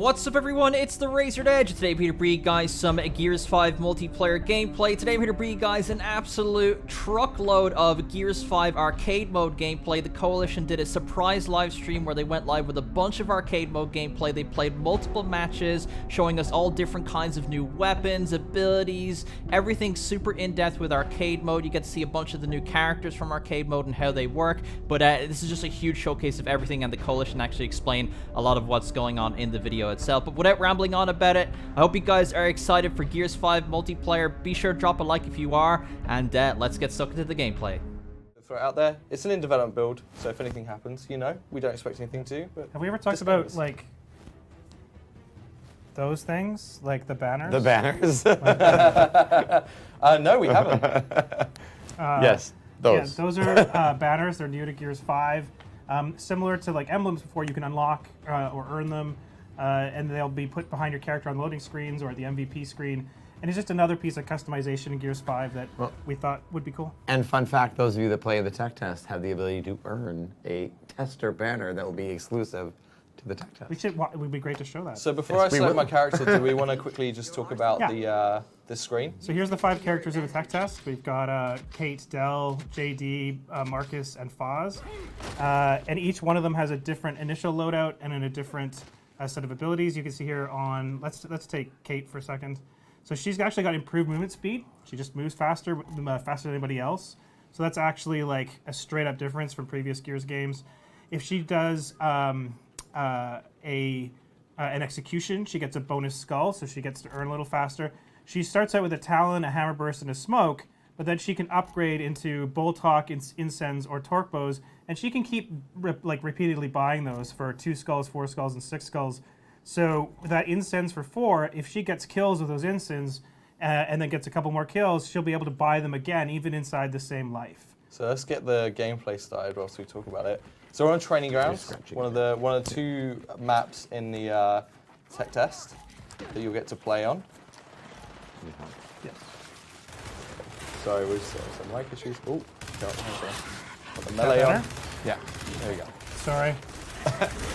What's up everyone, it's TheRazoredEdge. Today I'm here to bring you guys some Gears 5 multiplayer gameplay. Today I'm here to bring you guys an absolute truckload of Gears 5 arcade mode gameplay. The Coalition did a surprise live stream where they went live with a bunch of arcade mode gameplay. They played multiple matches, showing us all different kinds of new weapons, abilities, everything super in-depth with arcade mode. You get to see a bunch of the new characters from arcade mode and how they work, but this is just a huge showcase of everything, and the Coalition actually explain a lot of what's going on in the video itself. But without rambling on about it, I hope you guys are excited for Gears 5 multiplayer. Be sure to drop a like if you are, and let's get stuck into the gameplay. Throw it out there. It's an in-development build, so if anything happens, you know, we don't expect anything to. But have we ever talked about like those things, like the banners? The banners? No, we haven't. Yes, those. Yeah, those are banners. They're new to Gears 5. Similar to like emblems before, you can unlock or earn them, and they'll be put behind your character on loading screens or the MVP screen. And it's just another piece of customization in Gears 5 that we thought would be cool. And fun fact, those of you that play the tech test have the ability to earn a tester banner that will be exclusive to the tech test. It would be great to show that. So before I select my character, do we want to quickly just talk about the screen? So here's the 5 characters in the tech test. We've got Kate, Del, JD, Marcus, and Foz. And each one of them has a different initial loadout and then a different set of abilities. You can see here on, let's take Kate for a second. So she's actually got improved movement speed. She just moves faster than anybody else. So that's actually like a straight up difference from previous Gears games. If she does an execution, she gets a bonus skull, so she gets to earn a little faster. She starts out with a Talon, a Hammer Burst, and a Smoke, but then she can upgrade into Bolt Hawk, Incense, or Torque Bows, and she can keep repeatedly buying those for 2 skulls, 4 skulls, and 6 skulls. So that Incense for 4, if she gets kills with those Incense and then gets a couple more kills, she'll be able to buy them again, even inside the same life. So let's get the gameplay started whilst we talk about it. So we're on Training Grounds, one of the 2 maps in the tech test that you'll get to play on. Yes. Sorry, we've some mic issues. Oh, got the melee on. Yeah. There we go. Sorry.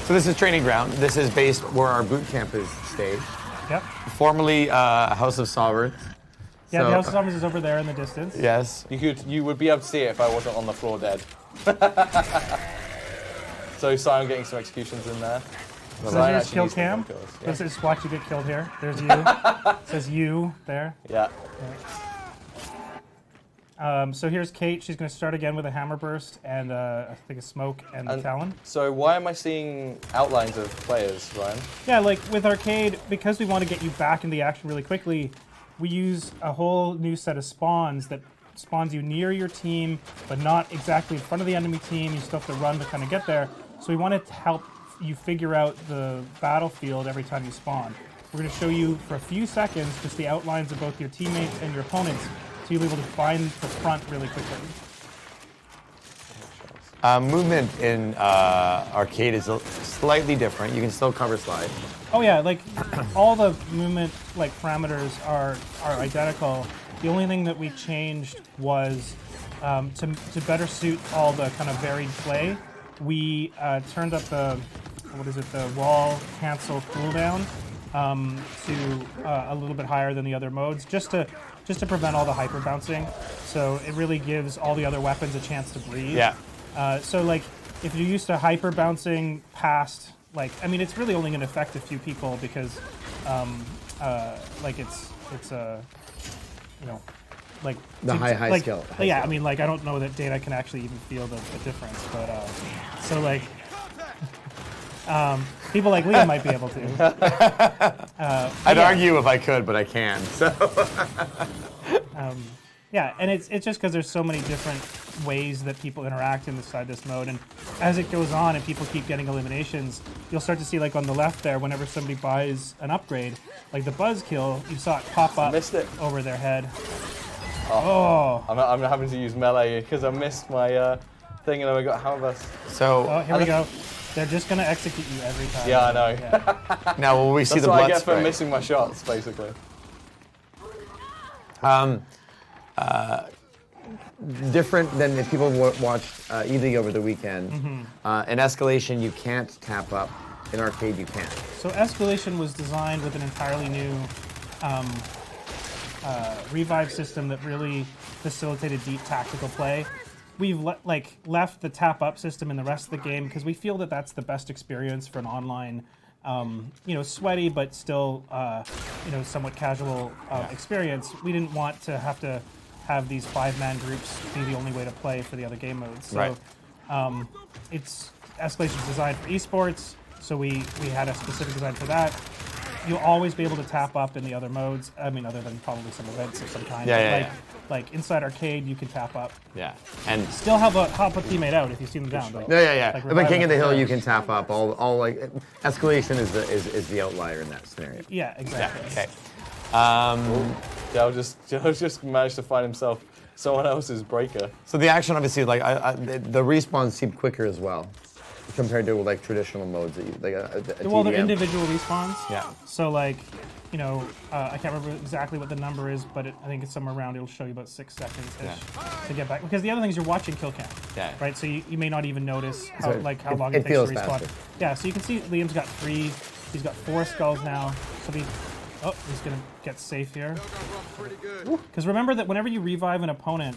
So this is Training Ground. This is based where our boot camp is staged. Yep. Formerly House of Sovereigns. Yeah, the House of Sovereigns is over there in the distance. Yes. You would be able to see it if I wasn't on the floor dead. So sorry, I'm getting some executions in there. So there's your kill cam. This is watch you get killed here. There's you. It says you there. Yeah. So here's Kate. She's going to start again with a Hammer Burst and I think a Smoke and the Talon. So why am I seeing outlines of players, Ryan? Yeah, like with Arcade, because we want to get you back in the action really quickly, we use a whole new set of spawns that spawns you near your team, but not exactly in front of the enemy team. You still have to run to kind of get there. So we wanted to help you figure out the battlefield every time you spawn. We're going to show you for a few seconds just the outlines of both your teammates and your opponents, so you'll be able to find the front really quickly. Movement in arcade is slightly different. You can still cover slide. Oh yeah, like all the movement parameters are identical. The only thing that we changed was to better suit all the kind of varied play. We turned up the wall cancel cooldown to a little bit higher than the other modes, just to prevent all the hyper bouncing. So it really gives all the other weapons a chance to breathe. Yeah. So like if you're used to hyper bouncing past, it's really only going to affect a few people because it's the high skill. Yeah, I don't know that data can actually even feel the difference, but people like Liam might be able to. I'd argue if I could, but I can't. So. Yeah, and it's just because there's so many different ways that people interact inside this mode, and as it goes on and people keep getting eliminations, you'll start to see on the left there, whenever somebody buys an upgrade, the buzz kill, you saw it pop up over their head. Oh. I'm having to use melee because I missed my thing and I got Hammer Burst. So here we go. They're just going to execute you every time. Yeah, I know. Yeah. Now will we see the blood That's what I get spray? for missing my shots, basically. Different than if people watched EVE over the weekend. In Escalation, you can't tap up In arcade, you can't. So Escalation was designed with an entirely new revive system that really facilitated deep tactical play. We've left the tap up system in the rest of the game because we feel that that's the best experience for an online, sweaty but still, somewhat casual experience. We didn't want to have these 5-man groups be the only way to play for the other game modes. So it's Escalation's designed for esports, so we had a specific design for that. You'll always be able to tap up in the other modes. I mean, other than probably some events of some kind. Like inside arcade, you can tap up. Yeah, and still help a teammate out if you see them down. Like, Like but King of the Hill, you can tap up. All like Escalation is the outlier in that scenario. Yeah, exactly. Yeah, okay. Del just managed to find himself someone else's breaker. So the action, obviously, like the respawns seem quicker as well, compared to like traditional modes that you like. Well, they're individual respawns. Yeah. So like, I can't remember exactly what the number is, but I think it's somewhere around. It'll show you about 6 seconds-ish to get back. Because the other thing is you're watching kill cam. Yeah. Right. So you may not even notice how long it it takes feels to respawn. faster. Yeah. So you can see Liam's got 3. He's got 4 skulls now. So he's gonna get safe here. Because remember that whenever you revive an opponent,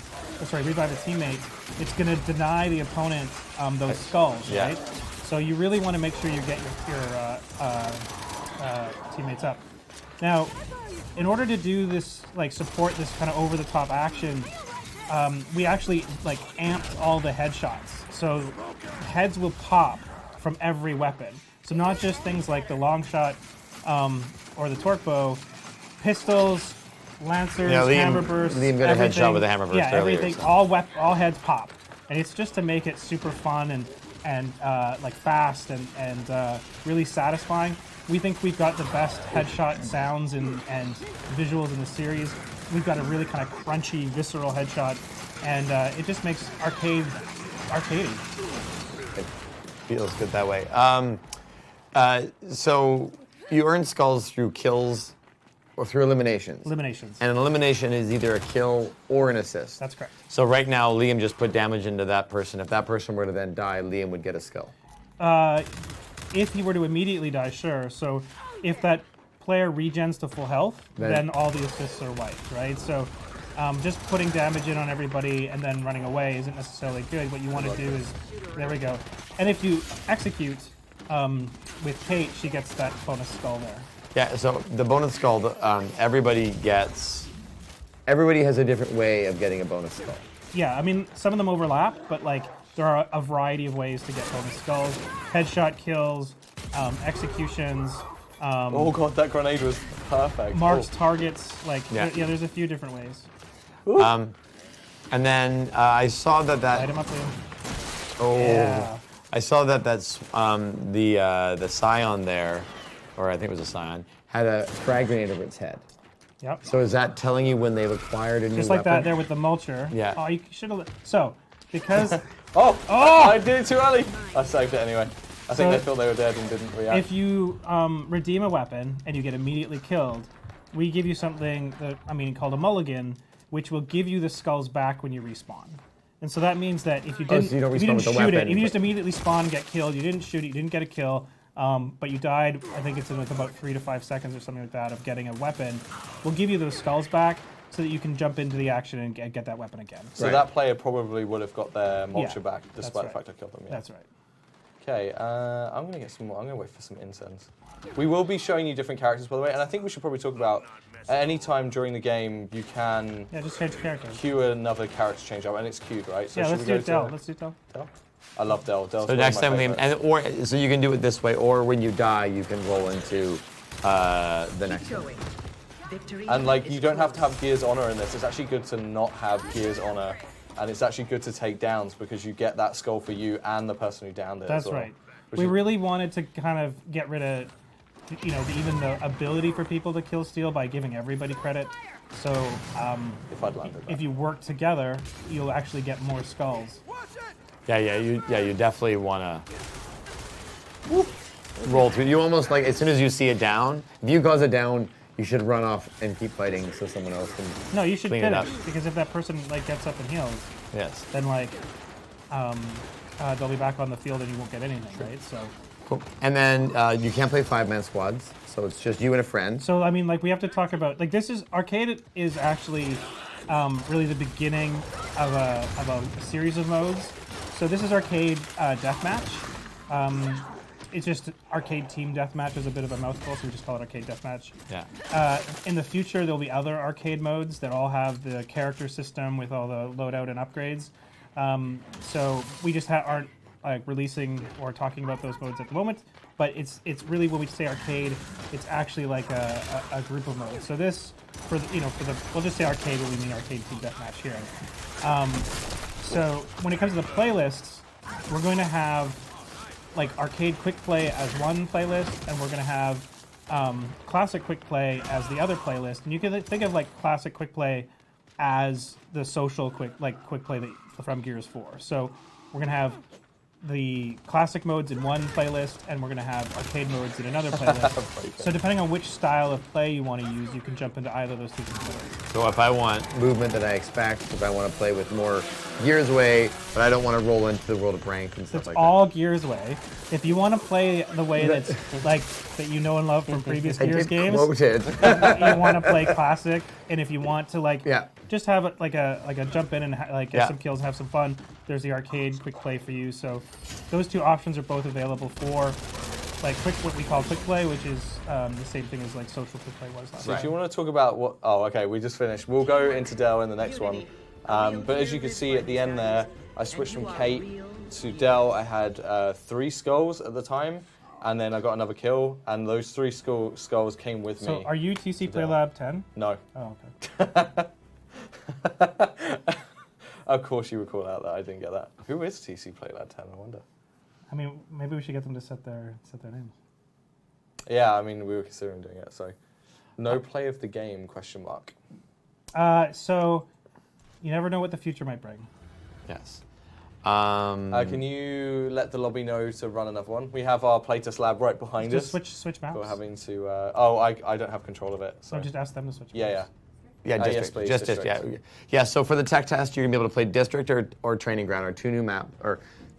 revive a teammate, it's gonna deny the opponent those skulls, right? So you really want to make sure you get your teammates up. Now, in order to do this, support this kind of over-the-top action, we actually amped all the headshots. So heads will pop from every weapon. So not just things like the long shot or the torque bow, pistols, lancers, hammer bursts. Liam got a headshot with a hammer burst earlier. Everything, all heads pop, and it's just to make it super fun and fast and really satisfying. We think we've got the best headshot sounds and visuals in the series. We've got a really kind of crunchy, visceral headshot, and it just makes arcadey. It feels good that way. So you earn skulls through kills or through eliminations. Eliminations. And an elimination is either a kill or an assist. That's correct. So right now, Liam just put damage into that person. If that person were to then die, Liam would get a skull. If he were to immediately die, sure. So if that player regens to full health, then all the assists are wiped, right? So just putting damage in on everybody and then running away isn't necessarily good. What you want to do is, there we go. And if you execute with Kate, she gets that bonus skull there. Yeah, so the bonus skull, everybody has a different way of getting a bonus skull. Yeah, I mean, some of them overlap, but there are a variety of ways to get bonus skulls. Headshot kills, executions. Oh god, that grenade was perfect. Marks targets, there's a few different ways. And then I saw that... Light him up, Liam. Oh. Yeah. I saw that's the Scion there, or I think it was a Scion, had a frag grenade over its head. Yep. So is that telling you when they've acquired a new Just like weapon? that there with the mulcher. Yeah. Oh, you should have... So, because... I did it too early. I saved it anyway. I think they thought they were dead and didn't react. If you redeem a weapon and you get immediately killed, we give you something called a mulligan, which will give you the skulls back when you respawn. And so that means that if you didn't, so you don't if you didn't respawn with the shoot weapon, it, if you just immediately spawn and get killed, you didn't shoot it, you didn't get a kill, but you died, I think it's in about 3 to 5 seconds or something like that of getting a weapon, we'll give you those skulls back so that you can jump into the action and get that weapon again. So that player probably would have got their mulcher back, despite the fact I killed them. Yeah. That's right. Okay, I'm gonna get some more. I'm gonna wait for some incense. We will be showing you different characters, by the way, and I think we should probably talk about at any time during the game you can just change characters. queue another character change up, and it's queued, right? So let's do Del. Let's do Del. I love Del. Del's so next time, so you can do it this way, or when you die, you can roll into the next one. And you don't have to have Gears Honor in this. It's actually good to not have Gears Honor, and it's actually good to take downs because you get that skull for you and the person who downed it. That's as well, right. We really wanted to kind of get rid of, even the ability for people to kill steal by giving everybody credit. So if I'd landed that. If you work together, you'll actually get more skulls. You definitely want to roll through. You almost as soon as you see it down, if you cause it down, you should run off and keep fighting so someone else can. No, you should clean it finish up. because if that person gets up and heals, yes, then they'll be back on the field and you won't get anything, right? So Cool. And then you can't play 5-man squads, so it's just you and a friend. So I mean, like we have to talk about like this is arcade is actually really the beginning of a series of modes. So this is arcade deathmatch. It's just arcade team deathmatch is a bit of a mouthful, so we just call it arcade deathmatch. Yeah. In the future, there'll be other arcade modes that all have the character system with all the loadout and upgrades. So we just aren't like releasing or talking about those modes at the moment. But it's really when we say arcade, it's actually like a group of modes. So this for the we'll just say arcade when we mean arcade team deathmatch here. So when it comes to the playlists, we're going to have like arcade quick play as one playlist, and we're going to have classic quick play as the other playlist. And you can think of like classic quick play as the social quick play from Gears 4. So we're going to have the classic modes in one playlist, and we're going to have arcade modes in another playlist. So depending on which style of play you want to use, you can jump into either of those two playlists. So if I want movement that I expect, if I want to play with more Gears way, but I don't want to roll into the world of rank and stuff It's like all Gears way. If you want to play the way that's like that you know and love from previous that. Gears games, Quoted. you want to play classic, and if you want to like Yeah. just have it like a jump in and get Yeah. some kills and have some fun, there's the arcade quick play for you. So those two options are both available for like what we call quick play, which is the same thing as like social quick play was last So time. do you want to talk about what? Oh, okay, we just finished. We'll go into Dell in the next one. But as you can see at the end there, I switched from Kate to Dell. I had 3 skulls at the time, and then I got another kill, and those 3 skulls came with me. So are you TC Playlab 10? No. Oh, okay. Of course you would call out that. I didn't get that. Who is TC Playlab 10, I wonder? I mean, maybe we should get them to set their names. Yeah, I mean, we were considering doing it, so. No play of the game, question mark. So you never know what the future might bring. Yes. Can you let the lobby know to run another one? We have our playtest lab right behind Just us. switch maps. We're having to. I don't have control of it. So So just ask them to switch yeah, maps. yeah. Yeah, yes, district. please, Just district. yeah. So for the tech test, you're gonna be able to play district or training ground, or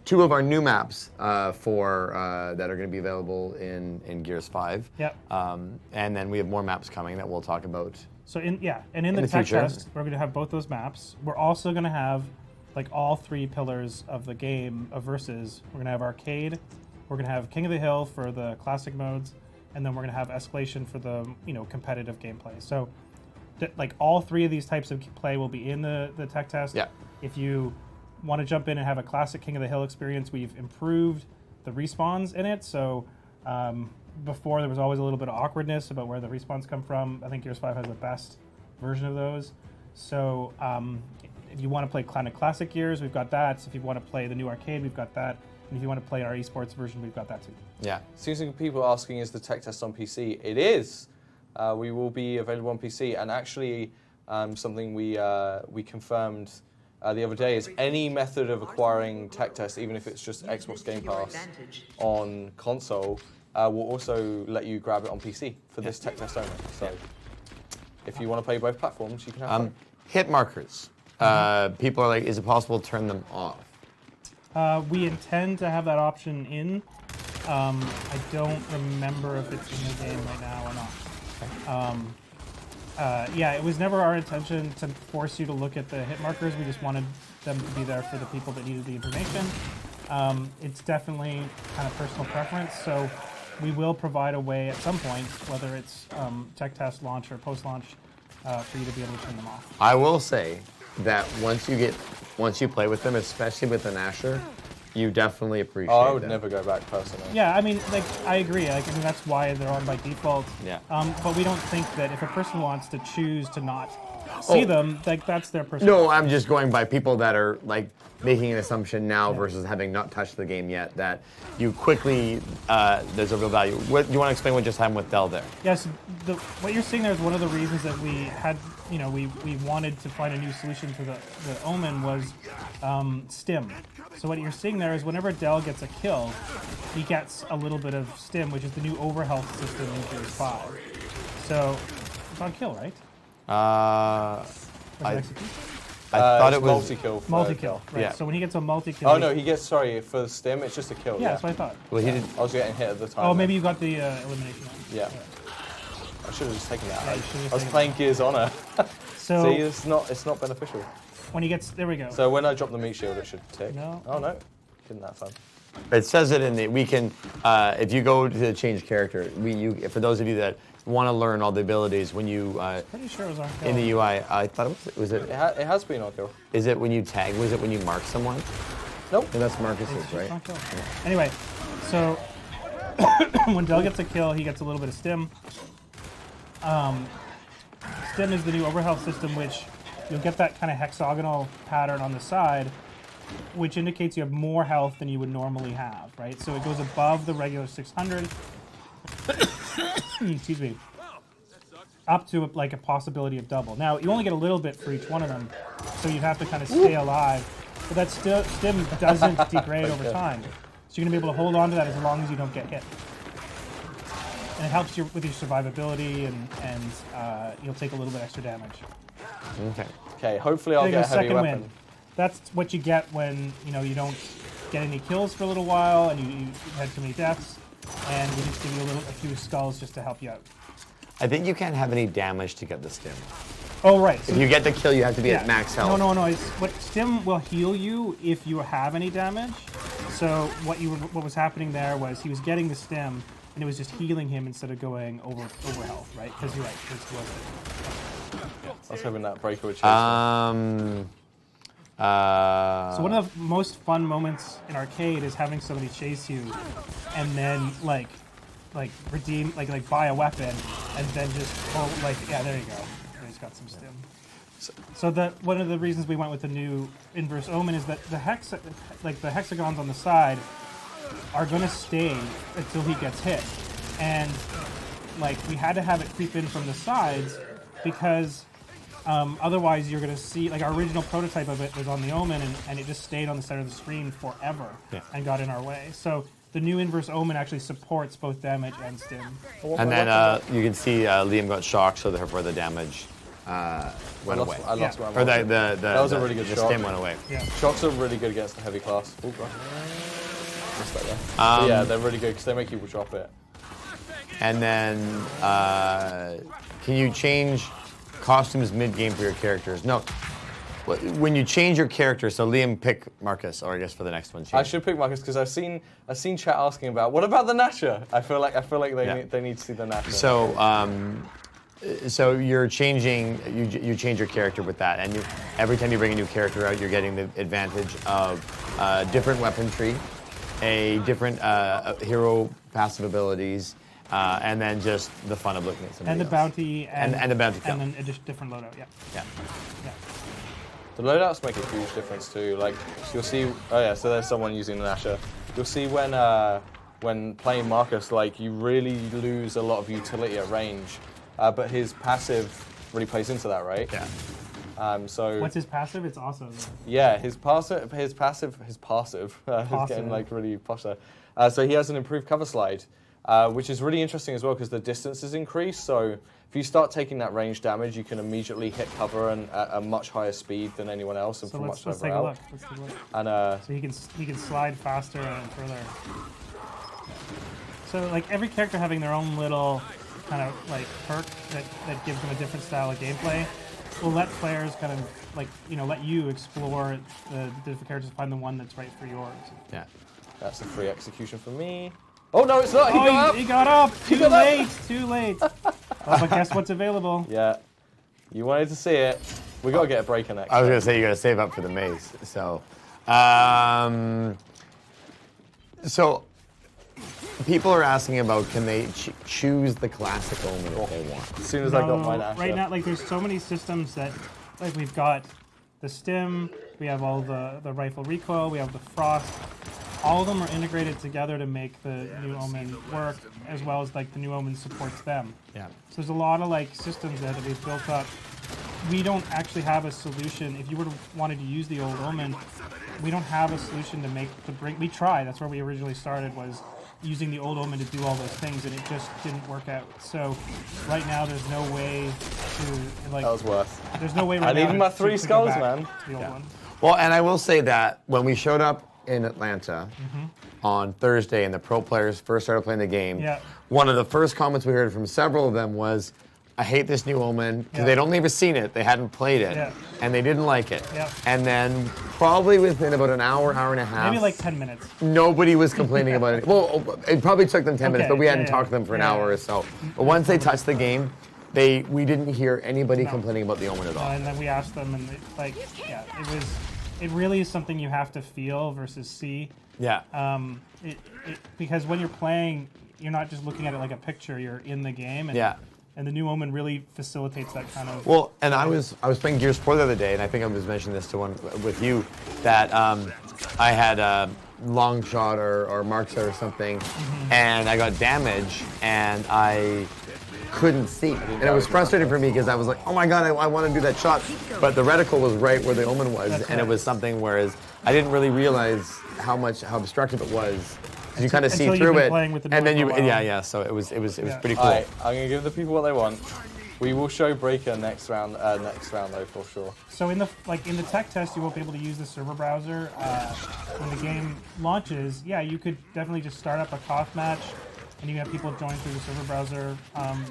2 of our new maps that are gonna be available in Gears 5. Yep. And then we have more maps coming that we'll talk about. So in the the tech future. test, we're going to have both those maps. We're also going to have like all 3 pillars of the game of Versus. We're going to have arcade. We're going to have King of the Hill for the classic modes, and then we're going to have escalation for the competitive gameplay. So like all 3 of these types of play will be in the tech test. Yeah. If you want to jump in and have a classic King of the Hill experience, we've improved the respawns in it. So before there was always a little bit of awkwardness about where the respawns come from. I think Gears 5 has the best version of those. So if you want to play kind of classic Gears, we've got that. So if you want to play the new arcade, we've got that. And if you want to play our esports version, we've got that too. Yeah. Seeing people asking, is the tech test on PC? It is. We will be available on PC, and actually something we confirmed the other day is any method of acquiring tech test, even if it's just Xbox Game Pass on console, will also let you grab it on PC for this tech test only. So if you want to play both platforms, you can have fun. Hit markers. People are like, is it possible to turn them off? We intend to have that option in. I don't remember if it's in the game right now or not. Yeah, it was never our intention to force you to look at the hit markers. We just wanted them to be there for the people that needed the information. It's definitely kind of personal preference, so we will provide a way at some point, whether it's tech test launch or post-launch, for you to be able to turn them off. I will say that once you play with them, especially with an Asher, you definitely appreciate I would them. never go back personally. Yeah, I mean, like, I agree. Like, I mean, that's why they're on by default. Yeah. But we don't think that if a person wants to choose to not see them, like, that's their personal. No, I'm just going by people that are like making an assumption now versus having not touched the game yet, that you quickly, there's a real value. What, you want to explain what just happened with Dell there? Yes, what you're seeing there is one of the reasons that we had, we wanted to find a new solution to the omen was Stim. So what you're seeing there is whenever Dell gets a kill, he gets a little bit of Stim, which is the new overhealth system in Gears 5. So it's on kill, right? Was it execution? I thought it's it was multi-kill. for Multi-kill, right? Yeah. So when he gets a multi-kill. Oh no, he gets, sorry, for the stim, it's just a kill. Yeah, that's what I thought. Well, he did. I was getting hit at the time. Oh, then. maybe you got the elimination one. Yeah. I should have just taken that. Yeah, you should have I was taken playing Gears Honor. So See, it's not beneficial. when he gets, there we go. So when I drop the meat shield, it should tick. No. Oh no, didn't that fun. It says it in the. We can. If you go to change character, for those of you that want to learn all the abilities, when you Pretty sure it was on kill. in the UI, I thought it was. It has been on kill. Is it when you tag? Was it when you mark someone? Nope. And that's Marcus's, It's right? on kill. Anyway, so when Del gets a kill, he gets a little bit of stim. Stim is the new overhealth system, which you'll get that kind of hexagonal pattern on the side, which indicates you have more health than you would normally have, right? So it goes above the regular 600. Excuse me. Up to like a possibility of double. Now, you only get a little bit for each one of them, so you have to kind of stay alive. But that stim doesn't degrade over time. So you're going to be able to hold on to that as long as you don't get hit. And it helps you with your survivability, and you'll take a little bit extra damage. Okay. Okay, hopefully I'll There you get go, a heavy second weapon. win. That's what you get when you don't get any kills for a little while, and you had too many deaths, and we just give you a few skulls just to help you out. I think you can't have any damage to get the stim. Oh right. So If you get the kill, you have to be at max health. No. What stim will heal you if you have any damage. So what was happening there was he was getting the stim, and it was just healing him instead of going over health, right? Because you're right. I was hoping that breaker would chase So one of the most fun moments in arcade is having somebody chase you, and then like redeem buy a weapon, and then just there you go. He's got some stim. So one of the reasons we went with the new inverse omen is that the hexagons on the side are going to stay until he gets hit, and we had to have it creep in from the sides because otherwise you're going to see our original prototype of it was on the omen, and it just stayed on the center of the screen forever and got in our way. So the new inverse omen actually supports both damage and stim. And then you can see Liam got shocked, so therefore the damage went away. I lost my Or weapon. That was a really good the shot. stim went away. Yeah. Shocks are really good against the heavy class. Oh, God. Missed that there. But yeah, they're really good because they make you drop it. And then can you change costumes mid-game for your characters? No. When you change your character, so Liam, pick Marcus, or I guess for the next one. I should pick Marcus because I've seen chat asking about what about the Nasher? I feel like they need to see the Nasher. So you're changing. You change your character with that, and every time you bring a new character out, you're getting the advantage of different weapon tree, a different hero passive abilities, and then just the fun of looking at somebody And the else. bounty and the bounty and count. then a different loadout. Yeah. Yeah. The loadouts make a huge difference too. Like you'll see, oh yeah, so there's someone using the Nasher. You'll see when playing Marcus, you really lose a lot of utility at range, but his passive really plays into that, right? Yeah. So What's his passive? It's awesome. yeah, his passive. He's getting really posh there. So he has an improved cover slide, which is really interesting as well because the distance is increased. So if you start taking that range damage, you can immediately hit cover and at a much higher speed than anyone else and So from let's much take further a out. look. Let's take a look. And So he can slide faster and further. So every character having their own little kind of perk that gives them a different style of gameplay will let players kind of let you explore the different characters to find the one that's right for yours. Yeah. that's a free execution for me. Oh no, it's not. He got up. He got up. Too got late. Too late. Oh, but guess what's available? Yeah, you wanted to see it. We gotta get a breaker next. I was gonna say you gotta save up for the mace. So people are asking about can they choose the classic omen if they want. As soon as I got mine, Right now, there's so many systems that we've got the stim, we have all the rifle recoil, we have the frost. All of them are integrated together to make the new omen work, as well as the new omen supports them. Yeah. So there's a lot of systems that we've built up. We don't actually have a solution. If you were to wanted to use the old omen, we don't have a solution to bring. We tried. That's where we originally started. Was using the old omen to do all those things, and it just didn't work out. So right now, there's no way to like. That was worth. There's no way right I now needed my to 3 go skulls, back man. to the old one. Well, and I will say that when we showed up in Atlanta on Thursday and the pro players first started playing the game, one of the first comments we heard from several of them was, I hate this new omen, because they'd only ever seen it, they hadn't played it, and they didn't like it. And then probably within about an hour, hour and a half, maybe like 10 minutes. Nobody was complaining about it. Well, it probably took them 10 minutes, but we hadn't talked to them for an hour or so. But once they touched the game, we didn't hear anybody complaining about the omen at all. And then we asked them, and it really is something you have to feel versus see. Yeah. Because when you're playing, you're not just looking at it like a picture. You're in the game. And, and the new omen really facilitates that kind of. Well, and I was playing Gears 4 the other day, and I think I was mentioning this to one with you, that I had a long shot or mark shot or something, and I got damage, and I couldn't see. And it was frustrating for me because I was like, oh my god, I want to do that shot. But the reticle was right where the omen was, and it was something whereas I didn't really realize how obstructive it was. You kind of see through it, and then so it was pretty cool. Alright, I'm gonna give the people what they want. We will show Breaker next round though for sure. So in the tech test, you won't be able to use the server browser when the game launches. Yeah, you could definitely just start up a cough match, and you have people join through the server browser.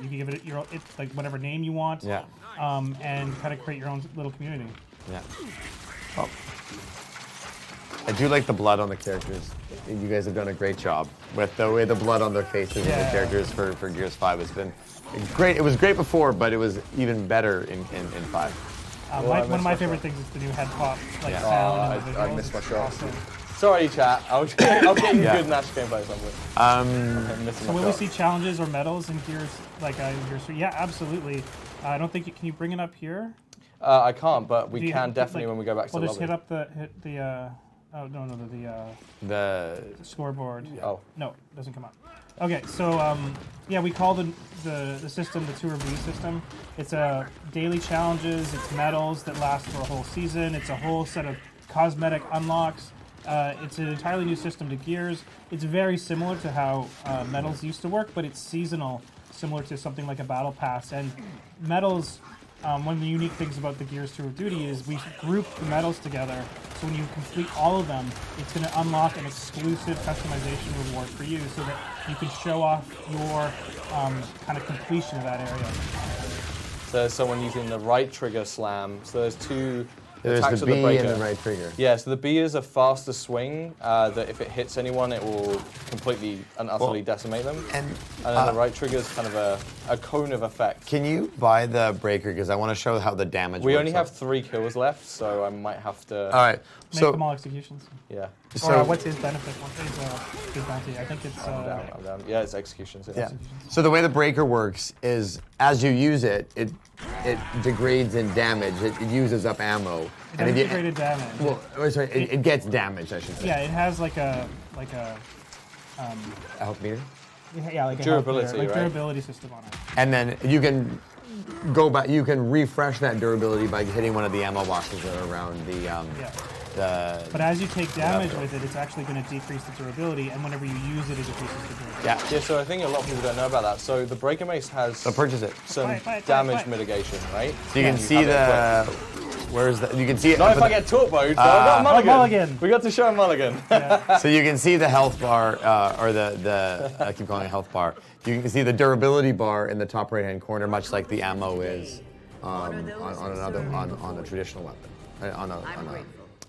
You can give it like whatever name you want. Yeah. And kind of create your own little community. Yeah. Oh. I do like the blood on the characters. You guys have done a great job with the way the blood on their faces and the characters for Gears 5 has been great. It was great before, but it was even better in 5. One of my favorite things is the new head pop sound. And I missed my shot. Awesome. Sorry, chat. I'll get you good Nash gameplay somewhere. So will we see challenges or medals in Gears Gears 3? Yeah, absolutely. I don't think can you bring it up here? I can't, but we can definitely when we go back to the lobby. Well, just hit the oh no, the scoreboard. Oh no, it doesn't come up. Okay, so we call the system the tour review system. It's a daily challenges. It's medals that last for a whole season. It's a whole set of cosmetic unlocks. It's an entirely new system to Gears. It's very similar to how medals used to work, but it's seasonal, similar to something like a battle pass. And medals, one of the unique things about the Gears Tour of Duty is we group the medals together, so when you complete all of them, it's going to unlock an exclusive customization reward for you so that you can show off your kind of completion of that area. So there's someone using the right trigger slam. So there's two There's attacks the of the B breaker. and the right trigger. Yeah, so the B is a faster swing that if it hits anyone, it will completely and utterly decimate them. And then the right trigger is kind of a cone of effect. Can you buy the breaker? Because I want to show how the damage We works only have 3 kills left, so I might have to... All right. Make them all executions. Yeah. So what's his benefit? What's his bounty? I think it's... I'm down. Yeah, it's executions. Yeah. So the way the breaker works is as you use it, it degrades in damage. It uses up ammo. It degraded damage. Well, sorry, it gets damage, I should say. Yeah, it has like a health meter? Yeah, like a durability, right? durability system on it. And then you can go back. You can refresh that durability by hitting one of the ammo boxes that are around But as you take damage with it, it's actually going to decrease the durability, and whenever you use it, it decreases the durability. Yeah, so I think a lot of people don't know about that. So the breaker mace has so purchase it. some damage mitigation, right? So you can see the... Where's that? You can see it. Not if I get turboed, so I got Mulligan. We got to show a Mulligan. So you can see the health bar, or the I keep calling it health bar. You can see the durability bar in the top right-hand corner, much like the ammo is on a traditional weapon, on a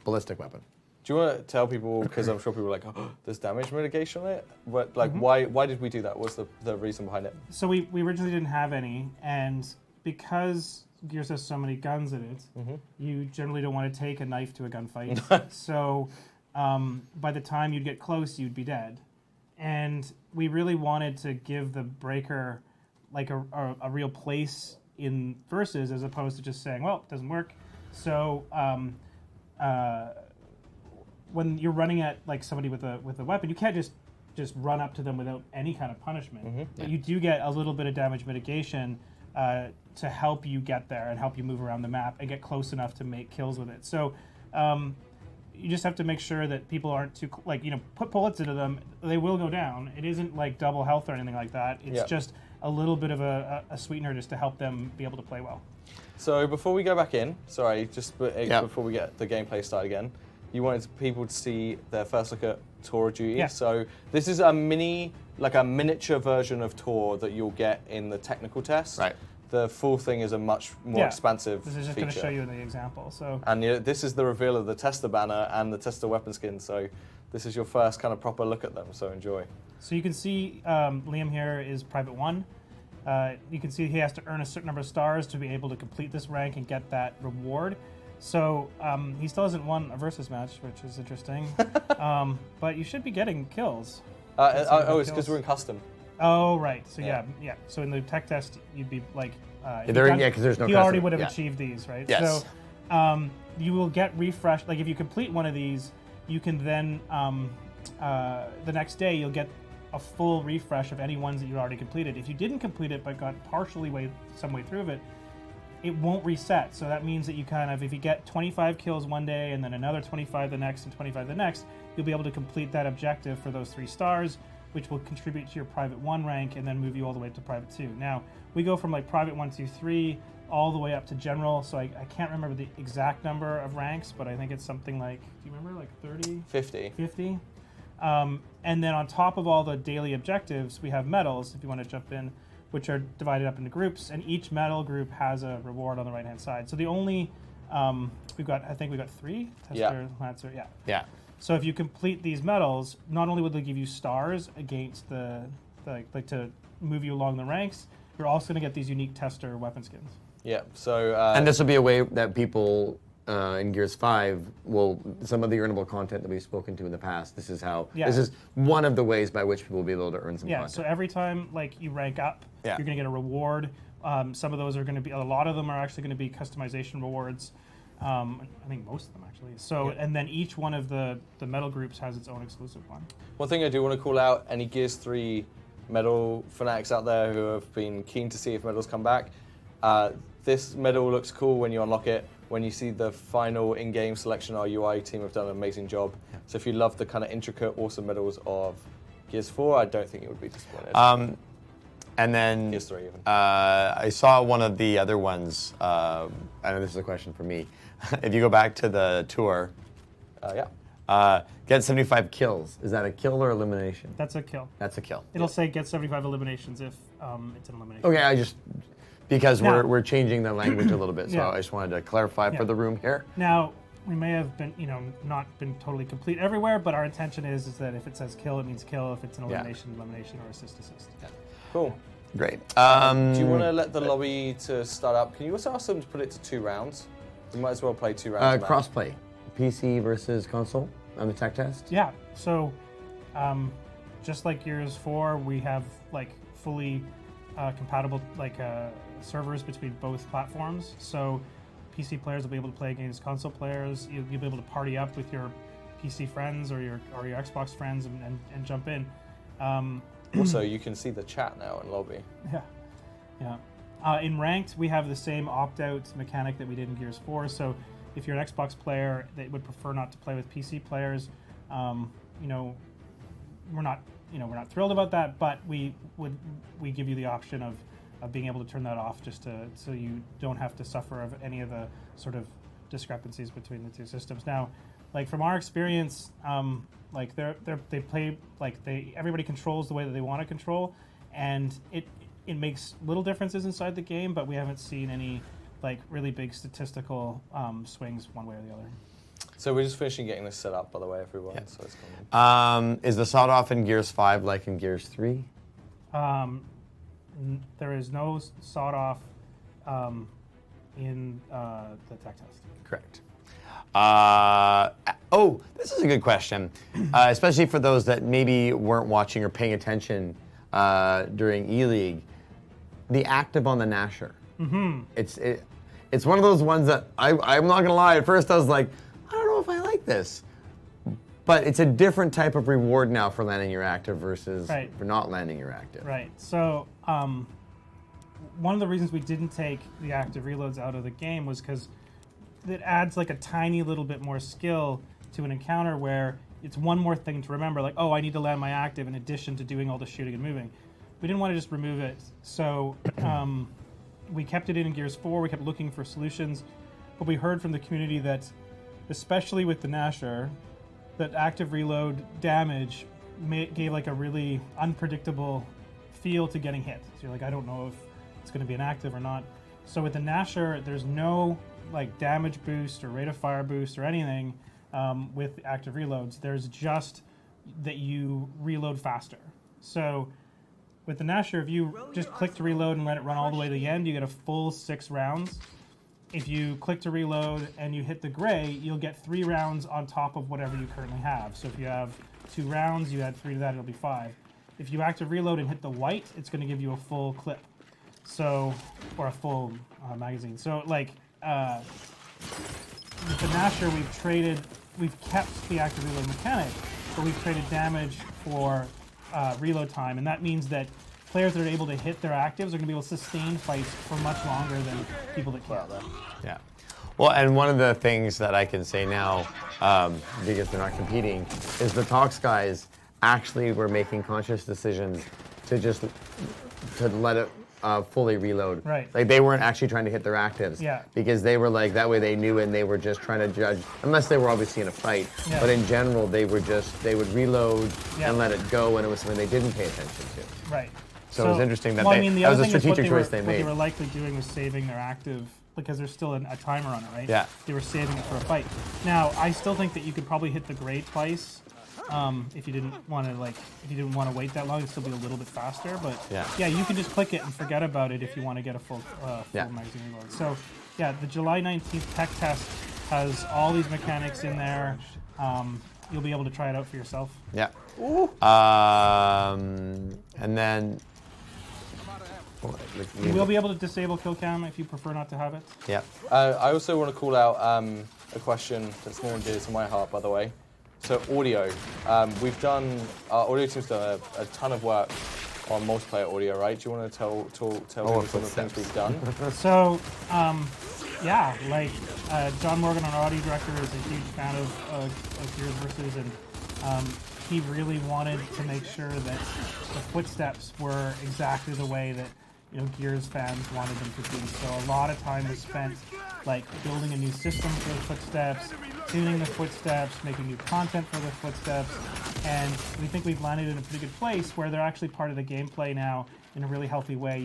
ballistic weapon. Do you want to tell people, because I'm sure people are like, oh, there's damage mitigation on it? But like, why did we do that? What's the reason behind it? So we originally didn't have any, and because Gears has so many guns in it, you generally don't want to take a knife to a gunfight. So by the time you'd get close, you'd be dead. And we really wanted to give the breaker like a real place in versus, as opposed to just saying, well, it doesn't work. So when you're running at like somebody with a weapon, you can't just run up to them without any kind of punishment. But you do get a little bit of damage mitigation to help you get there and help you move around the map and get close enough to make kills with it. So you just have to make sure that people aren't too put bullets into them. They will go down. It isn't like double health or anything like that. It's just a little bit of a sweetener just to help them be able to play well. So before we go back in, sorry, just before we get the gameplay started again, you wanted people to see their first look at Tour of Duty. Yeah. So this is a miniature version of Tour that you'll get in the technical test. Right. The full thing is a much more expansive This is just going to show you in the example. So. And this is the reveal of the tester banner and the tester weapon skin. So this is your first kind of proper look at them. So enjoy. So you can see Liam here is Private 1. You can see he has to earn a certain number of stars to be able to complete this rank and get that reward. So he still hasn't won a versus match, which is interesting. But you should be getting kills. It's because we're in custom. Oh, right. So yeah. So in the tech test, you'd be like... because there's no You custom. already would have achieved these, right? Yes. So you will get refreshed. Like if you complete one of these, you can then, the next day, you'll get a full refresh of any ones that you already completed. If you didn't complete it but got partially some way through it, it won't reset. So that means that you kind of, if you get 25 kills one day and then another 25 the next and 25 the next, you'll be able to complete that objective for those 3 stars, which will contribute to your Private 1 rank and then move you all the way to Private 2. Now, we go from like Private 1, 2, 3 all the way up to General, so I can't remember the exact number of ranks, but I think it's something like, do you remember, like 30? 50. 50. And then on top of all the daily objectives, we have medals, if you want to jump in, which are divided up into groups, and each medal group has a reward on the right-hand side. So the only, I think we've got 3, Tester, Lancer, Yeah. So if you complete these medals, not only will they give you stars against to move you along the ranks, you're also going to get these unique tester weapon skins. Yeah, so... and this will be a way that people in Gears 5 will, some of the earnable content that we've spoken to in the past, this is how, this is one of the ways by which people will be able to earn some content. So every time you rank up, you're going to get a reward. Some of those are going to be, a lot of them are actually going to be customization rewards. I think most of them actually. So, and then each one of the medal groups has its own exclusive one. One thing I do want to call out, any Gears 3 medal fanatics out there who have been keen to see if medals come back, this medal looks cool when you unlock it. When you see the final in-game selection, our UI team have done an amazing job. Yeah. So if you love the kind of intricate, awesome medals of Gears 4, I don't think you would be disappointed. And then Gears 3 even. I saw one of the other ones. I know this is a question for me. If you go back to the tour, get 75 kills. Is that a kill or elimination? That's a kill. That's a kill. It'll say get 75 eliminations if it's an elimination. Okay, because we're changing the language a little bit, so I just wanted to clarify for the room here. Now, we may have been, not been totally complete everywhere, but our intention is that if it says kill, it means kill. If it's an elimination, elimination, or assist. Yeah. Cool. Great. Do you want to let the lobby to start up? Can you also ask them to put it to 2 rounds? We might as well play 2 rounds. Crossplay, PC versus console on the tech test. Yeah. So, just like Gears 4, we have fully compatible servers between both platforms. So, PC players will be able to play against console players. You'll be able to party up with your PC friends or your Xbox friends and jump in. Also, you can see the chat now in lobby. Yeah. In ranked, we have the same opt-out mechanic that we did in Gears 4. So if you're an Xbox player that would prefer not to play with PC players, we're not thrilled about that, but we give you the option of being able to turn that off so you don't have to suffer of any of the sort of discrepancies between the 2 systems. Now, from our experience, they play everybody controls the way that they want to control, and it makes little differences inside the game, but we haven't seen any really big statistical swings one way or the other. So we're just finishing getting this set up, by the way, everyone. Yeah. So it's coming. Is the sawed off in Gears 5 like in Gears 3? There is no sawed off in the tech test. Correct. This is a good question, especially for those that maybe weren't watching or paying attention during E-League. The active on the Nasher. Mm-hmm. It's one of those ones that I'm not gonna lie. At first, I was like, I don't know if I like this, but it's a different type of reward now for landing your active versus for not landing your active. Right. So one of the reasons we didn't take the active reloads out of the game was because it adds a tiny little bit more skill to an encounter where it's one more thing to remember, like, oh, I need to land my active in addition to doing all the shooting and moving. We didn't want to just remove it, so we kept it in Gears 4. We kept looking for solutions, but we heard from the community that, especially with the Nasher, that active reload damage gave like a really unpredictable feel to getting hit. So you're like, I don't know if it's going to be an active or not. So with the Nasher, there's no like damage boost or rate of fire boost or anything with active reloads. There's just that you reload faster. So with the Nasher, if you just click to reload and let it run all the way to the end, you get a full 6 rounds. If you click to reload and you hit the gray, you'll get 3 rounds on top of whatever you currently have. So if you have 2 rounds, you add 3 to that, it'll be 5. If you active reload and hit the white, it's going to give you a full clip. So, or a full magazine. So like, with the Nasher, we've kept the active reload mechanic, but we've traded damage for reload time, and that means that players that are able to hit their actives are going to be able to sustain fights for much longer than people that can't. Yeah. Well, and one of the things that I can say now, because they're not competing, is the Tox guys actually were making conscious decisions to let it fully reload. Right. Like they weren't actually trying to hit their actives. Yeah. Because they were like, that way they knew and they were just trying to judge, unless they were obviously in a fight. Yeah. But in general, they would reload Yeah. and let it go when it was something they didn't pay attention to. Right. So it was interesting that well, they, I mean, the that was other a thing is what strategic choice they what made. they were likely doing was saving their active, because there's still a timer on it, right? Yeah. They were saving it for a fight. Now, I still think that you could probably hit the gray twice. If you didn't want to wait that long, it'd still be a little bit faster. But yeah, you can just click it and forget about it if you want to get a full magazine reload. So yeah, the July 19th tech test has all these mechanics in there. You'll be able to try it out for yourself. Yeah. And then You will be able to disable kill cam if you prefer not to have it. Yeah. I also want to call out a question that's near and dear to my heart, by the way. So audio. Our audio team's done a ton of work on multiplayer audio, right? Do you want to tell people some of the things we've done? So, yeah, like John Morgan, our audio director, is a huge fan of Gears Versus, and he really wanted to make sure that the footsteps were exactly the way that Gears fans wanted them to be. So a lot of time was spent like building a new system for the footsteps, tuning the footsteps, making new content for the footsteps, and we think we've landed in a pretty good place where they're actually part of the gameplay now in a really healthy way.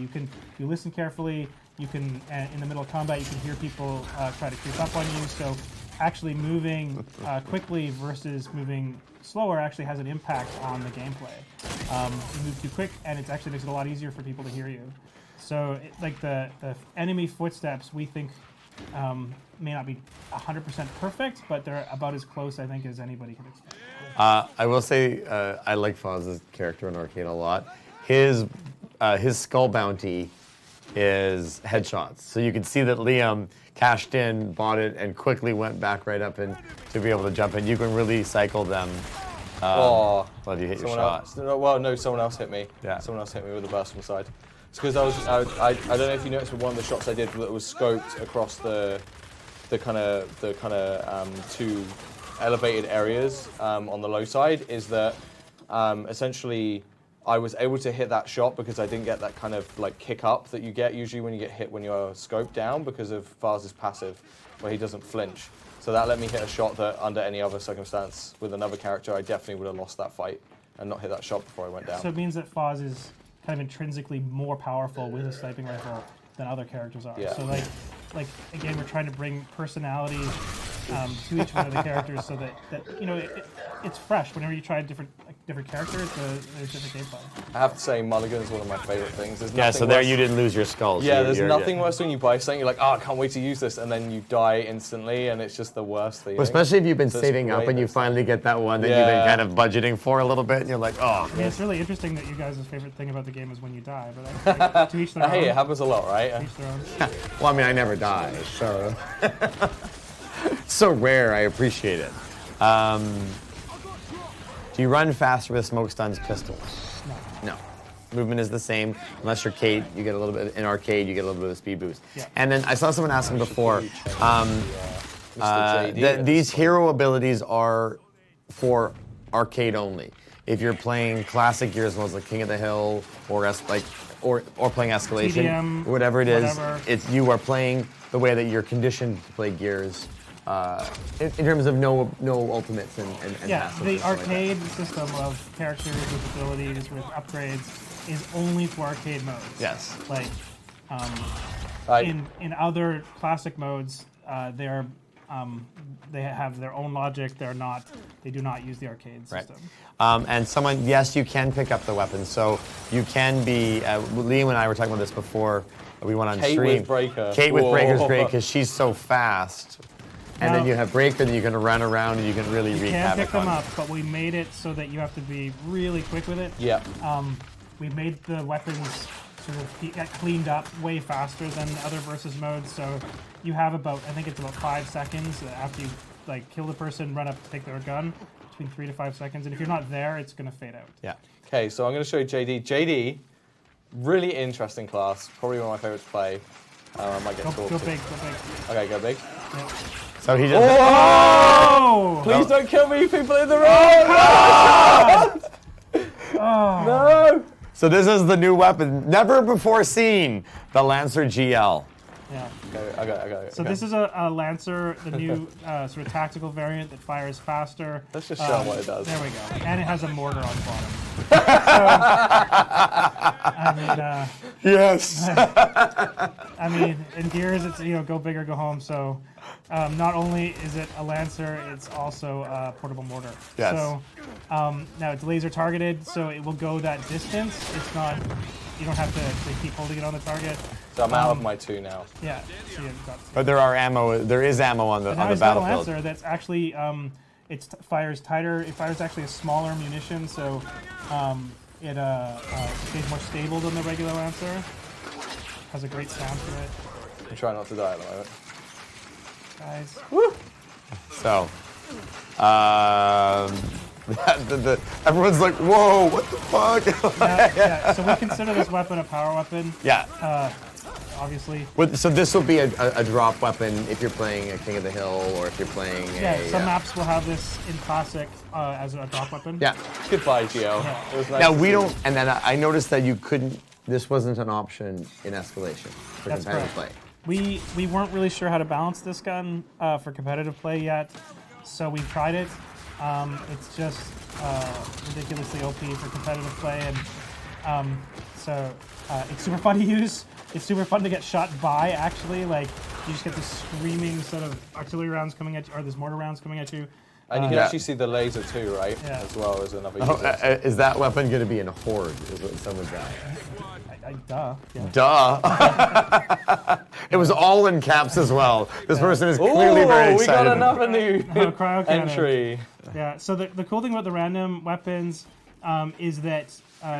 You listen carefully, you can, in the middle of combat, you can hear people try to creep up on you, so actually moving quickly versus moving slower actually has an impact on the gameplay. You move too quick, and it actually makes it a lot easier for people to hear you. So, like the enemy footsteps, we think may not be 100% perfect, but they're about as close, I think, as anybody can expect. I will say I like Foz's character in Arcane a lot. His skull bounty is headshots. So you can see that Liam cashed in, bought it, and quickly went back right up and to be able to jump in. You can really cycle them. Well, you hit your shot. Someone else hit me. Yeah. Someone else hit me with a burst from the side. It's because I don't know if you noticed, but one of the shots I did that was scoped across the kind of 2 elevated areas on the low side is that essentially I was able to hit that shot because I didn't get that kind of like kick up that you get usually when you get hit when you're scoped down because of Faz's passive where he doesn't flinch. So that let me hit a shot that under any other circumstance with another character I definitely would have lost that fight and not hit that shot before I went down. So it means that Faz is kind of intrinsically more powerful with a sniping rifle than other characters are. Yeah. So like again, we're trying to bring personality to each one of the characters so that it's fresh. Whenever you try different characters, there's different gameplay. I have to say, Mulligan is one of my favorite things. So there you didn't lose your skulls. Yeah, there's nothing worse when you buy something, you're like, oh, I can't wait to use this, and then you die instantly, and it's just the worst thing. Well, especially if you've been saving up and you finally get that one that you've been kind of budgeting for a little bit, and you're like, oh. Yeah, it's really interesting that you guys' favorite thing about the game is when you die, but to each their own. Hey, it happens a lot, right? To each their own. Well, I mean, I never die, so. So rare, I appreciate it. Do you run faster with smoke stuns pistols? No. Movement is the same, unless you're Kate, you get a little bit, in arcade, you get a little bit of a speed boost. Yeah. And then I saw someone asking before, Mr. JD. These hero abilities are for arcade only. If you're playing classic Gears modes like King of the Hill or playing Escalation, TDM, whatever it is, whatever. you are playing the way that you're conditioned to play Gears. In terms of no ultimates and yeah, passives the and stuff like that. arcade system of characters with abilities with upgrades is only for arcade modes. Yes. Like Right. in other classic modes, they have their own logic. They do not use the arcade system. And yes, you can pick up the weapons. So you can be. Liam and I were talking about this before we went on Kate stream. with Breaker. Kate with Whoa. Breaker's great because she's so fast. And then you have Breaker that you can run around and you can really wreak You can havoc pick them on. up, but we made it so that you have to be really quick with it. Yeah. We made the weapons sort of get cleaned up way faster than other versus modes. So you have about, I think it's about 5 seconds after you kill the person, run up to take their gun, between 3 to 5 seconds. And if you're not there, it's going to fade out. Yeah. Okay, so I'm going to show you JD. JD, really interesting class. Probably one of my favorites to play. I might get Go talked big, to. go big. Okay, go big. Yeah. So he just. Oh! Please don't kill me, people in the road! No! So this is the new weapon, never before seen, the Lancer GL. Yeah. Okay, I got it. So this is a Lancer, the new sort of tactical variant that fires faster. Let's just show them what it does. There we go. And it has a mortar on the bottom. I mean, Yes. I mean, in Gears, it's go big or go home. So, not only is it a Lancer, it's also a portable mortar. Yes. So, now it's laser targeted, so it will go that distance. It's not. You don't have to keep holding it on the target. So I'm out of my 2 now. Yeah. So you've got two. But there is ammo on the But now on the he's got a battlefield. Lancer that's actually it fires tighter. It fires actually a smaller munition, so it stays more stable than the regular Lancer. Has a great sound to it, I'm trying not to die at the moment. guys. So, everyone's like, "Whoa, what the fuck?" Yeah, so we consider this weapon a power weapon, Yeah. obviously. So this will be a drop weapon if you're playing a King of the Hill or if you're playing Some maps will have this in classic as a drop weapon. Yeah. Goodbye, Gio. Yeah. It was nice Now to we see don't, you. and then I noticed that you couldn't. This wasn't an option in Escalation for That's competitive correct. play. We weren't really sure how to balance this gun for competitive play yet, so we tried it. It's just ridiculously OP for competitive play, and so it's super fun to use. It's super fun to get shot by, actually. Like, you just get this screaming set of artillery rounds coming at you, or these mortar rounds coming at you. And you can Yeah. actually see the laser too, right? Yeah. As well as another Oh, user. is that weapon going to be in a horde? Is what some would say. Duh. Yeah. Duh. It was all in caps as well. This person is clearly very we excited. got another new Cryo cannon. entry. Yeah, so the cool thing about the random weapons is that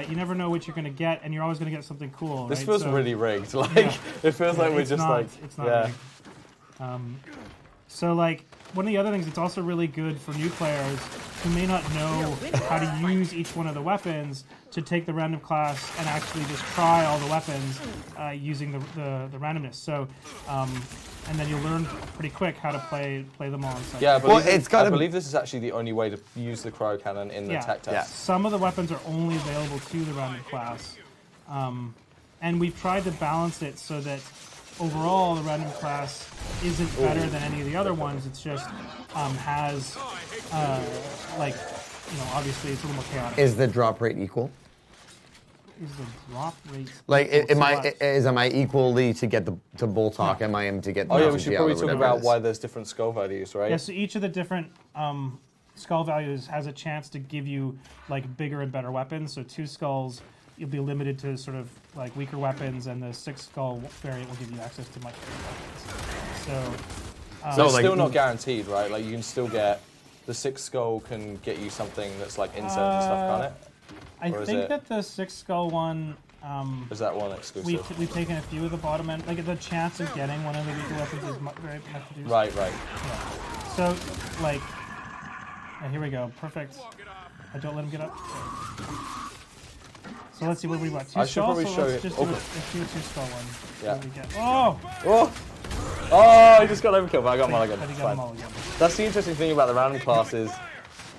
you never know what you're going to get, and you're always going to get something cool. This right? feels So- really rigged. Like Yeah. it feels like we're It's just not- like it's not yeah. rigged. So like one of the other things, it's also really good for new players who may not know how to use each one of the weapons to take the random class and actually just try all the weapons using the randomness. So and then you'll learn pretty quick how to play them all. And Yeah, I believe, it's gotta- I believe this is actually the only way to use the cryo cannon in the tech test. Yeah. Some of the weapons are only available to the random class. And we've tried to balance it so that overall the random class isn't better than any of the other ones. It's just has, obviously it's a little more chaotic. Is the drop rate equal? Is the drop rate... Like, equal to what? am I equally to get to Boltok? Am I am to get the Oh yeah, we GL should or probably talk whatever it about is? why there's different skull values, right? Yeah, so each of the different skull values has a chance to give you like bigger and better weapons. So 2 skulls, you'll be limited to sort of like weaker weapons, and the 6 skull variant will give you access to much bigger weapons. So So it's like- still not guaranteed, right? Like you can still get the 6 skull can get you something that's like inserts and stuff, can't it? I Or is think it- that the 6 skull one, Is that one exclusive? we've taken a few of the bottom end. Like the chance of getting one of the weaker weapons is very much reduced. Right. Yeah. So like, here we go. Perfect. Don't let him get up. So let's see what we got. 2 I should skulls. probably So show let's you- just do a 2 skull one. See Yeah. what we get. Oh! Oh! Oh, I just got overkill, but I got mulligan. But he It's got a fine. mulligan. That's the interesting thing about the random classes.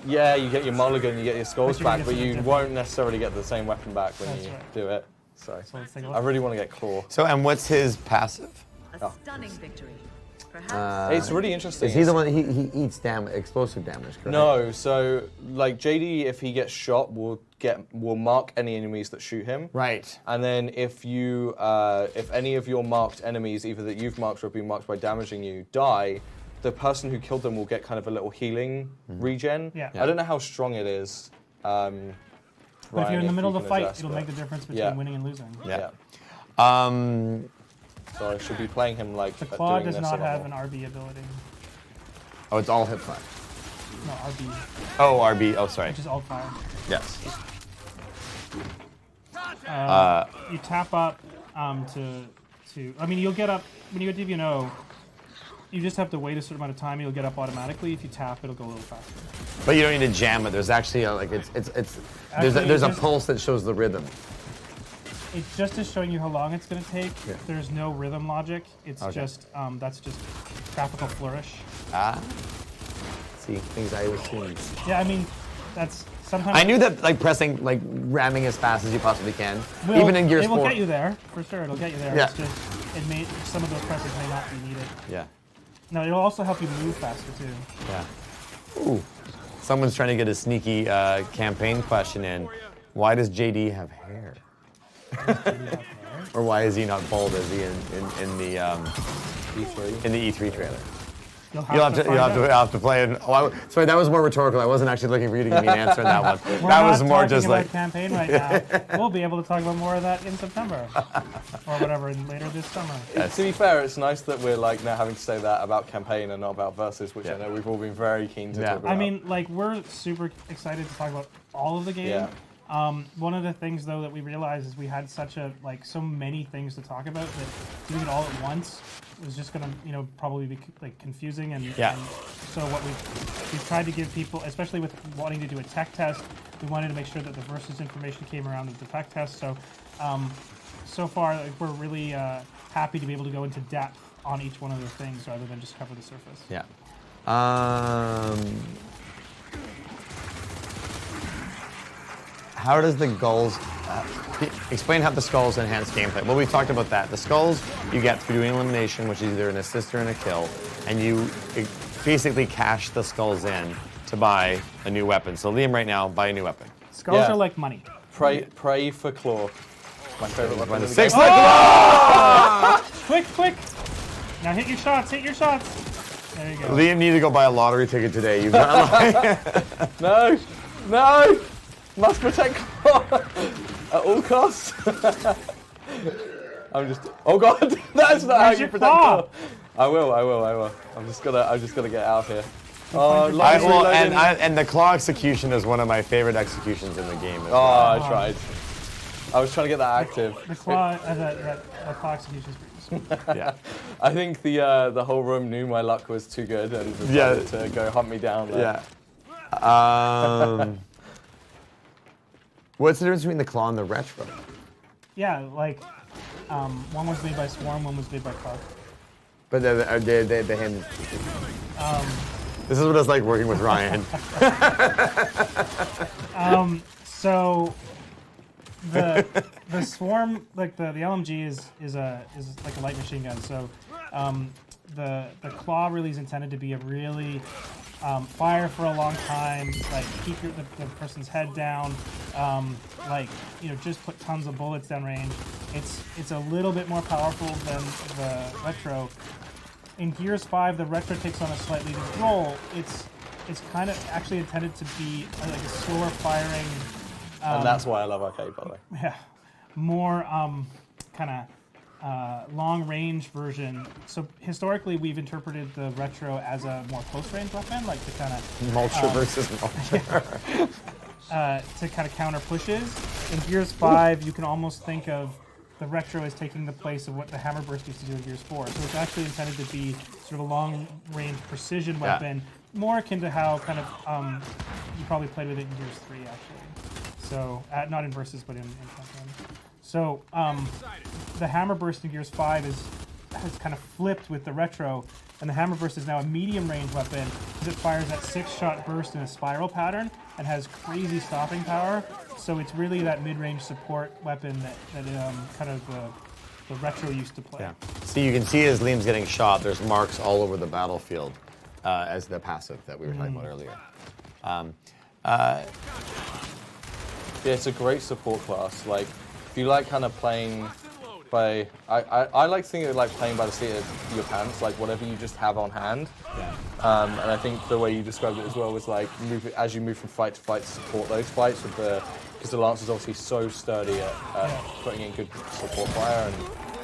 Yeah, you get your mulligan, you get your skulls But you're gonna back, get but you something won't necessarily get the same weapon back when That's you right. do it. So let's take a I look. really want to get claw. So, and what's his passive? A stunning victory. Perhaps. It's really interesting. Is he the one he eats explosive damage, correct? No, so like JD, if he gets shot, will mark any enemies that shoot him. Right. And then if you, if any of your marked enemies, either that you've marked or have been marked by damaging you, die, the person who killed them will get kind of a little healing regen. Yeah. I don't know how strong it is. But if you're in the middle of the fight, it'll make the difference. difference between winning and losing. Yeah. So I should be playing him like. The claw doing does this not a lot have an more. RB ability. Oh, it's all hip fire. No, RB, Oh, RB. Oh, sorry. which is alt fire. Yes. You tap up to. I mean, you'll get up when you get DVNO. You just have to wait a certain amount of time. You'll get up automatically. If you tap, it'll go a little faster. But you don't need to jam it. There's actually a, like there's a pulse that shows the rhythm. It just is showing you how long it's going to take. Yeah. There's no rhythm logic. It's just that's just graphical flourish. Ah. See, things I assumed. Yeah, I mean, that's sometimes. I knew that like pressing, like ramming as fast as you possibly can, even in Gears 4. It will get you there for sure. It'll get you there. Yeah. It's just some of those presses may not be needed. Yeah. No, it'll also help you move faster too. Yeah. Ooh. Someone's trying to get a sneaky campaign question in. Why does JD have hair? Or why is he not bald as he in the E3. in the E3 trailer? You'll You'll have to play it. Oh, sorry, that was more rhetorical. I wasn't actually looking for you to give me an answer on that one. That was more just like campaign right now. We'll be able to talk about more of that in September or whatever later this summer. To be fair, it's nice that we're like now having to say that about campaign and not about versus, which I know we've all been very keen to talk about. I mean, like we're super excited to talk about all of the game. Yeah. One of the things though that we realized is we had such so many things to talk about that doing it all at once was just gonna probably be like confusing and so what we've tried to give people, especially with wanting to do a tech test, we wanted to make sure that the versus information came around with the tech test. So so far like, we're really happy to be able to go into depth on each one of those things rather than just cover the surface. Yeah. How does the skulls explain how the skulls enhance gameplay? Well, we've talked about that. The skulls you get through doing elimination, which is either an assist or a kill, and you basically cash the skulls in to buy a new weapon. So Liam, right now, buy a new weapon. Skulls are like money. Pray for claw. My favorite weapon. Six. Quick! Now hit your shots. There you go. Liam needs to go buy a lottery ticket today. You've got No! Must protect claw at all costs. I'm just. Oh god, that's not how you protect claw. I will. I'm just gonna get out of here. And the claw execution is one of my favorite execution in the game. As well. I tried. I was trying to get that active. The claw, that claw execution is pretty smooth. Yeah. I think the whole room knew my luck was too good and decided to go hunt me down there. Yeah. What's the difference between the claw and the retro? Yeah, like one was made by Swarm, one was made by Clark. But they hand. This is what it's like working with Ryan. So the Swarm, like the LMG is like a light machine gun. So the claw really is intended to be a really fire for a long time, like keep the person's head down, just put tons of bullets down range. It's a little bit more powerful than the retro. In Gears 5, the retro takes on a slightly different role. It's kind of actually intended to be like a slower firing. And that's why I love arcade, by the way. Yeah, more kind of long-range version. So historically, we've interpreted the retro as a more close-range weapon, like to kind of Mulcher versus Mulcher. to kind of counter pushes. In Gears 5, you can almost think of the retro as taking the place of what the hammer burst used to do in Gears 4. So it's actually intended to be sort of a long-range precision weapon, more akin to how kind of you probably played with it in Gears 3, actually. So not in versus, but in campaign. So the hammer burst in Gears 5 has kind of flipped with the retro, and the hammer burst is now a medium range weapon because it fires that 6-shot burst in a spiral pattern and has crazy stopping power. So it's really that mid-range support weapon that kind of the retro used to play. Yeah. See, you can see as Liam's getting shot, there's marks all over the battlefield as the passive that we were talking about earlier. Yeah, it's a great support class. Like, if you like kind of playing by, I like to think of it like playing by the seat of your pants, like whatever you just have on hand. Yeah. And I think the way you described it as well was like, as you move from fight to fight to support those fights with because the Lance is obviously so sturdy at putting in good support fire and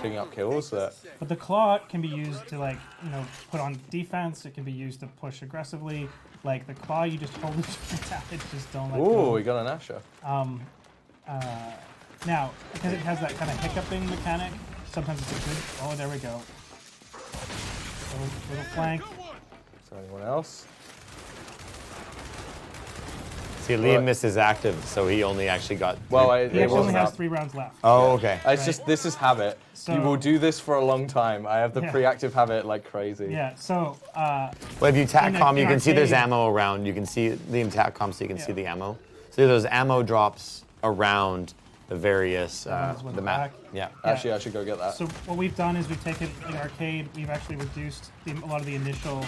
picking up kills that. But the claw can be used to put on defense. It can be used to push aggressively. Like the claw, you just hold it to attack. It just don't let go. Ooh, we got an Asher. Now, because it has that kind of hiccuping mechanic, sometimes it's a good. Oh, there we go. Little flank. Is there anyone else? See, Liam missed his active, so he only actually got. Well, He actually only has 3 rounds left. Oh, okay. It's just, this is habit. You will do this for a long time. I have the pre-active habit like crazy. Yeah, so. Well, if you TACCOM, you can see there's arcade- ammo around. You can see Liam TACCOM, so you can see the ammo. So there's ammo drops around the various ones with the the map. back. Yeah. Actually, I should go get that. So what we've done is we've taken in arcade, we've actually reduced a lot of the initial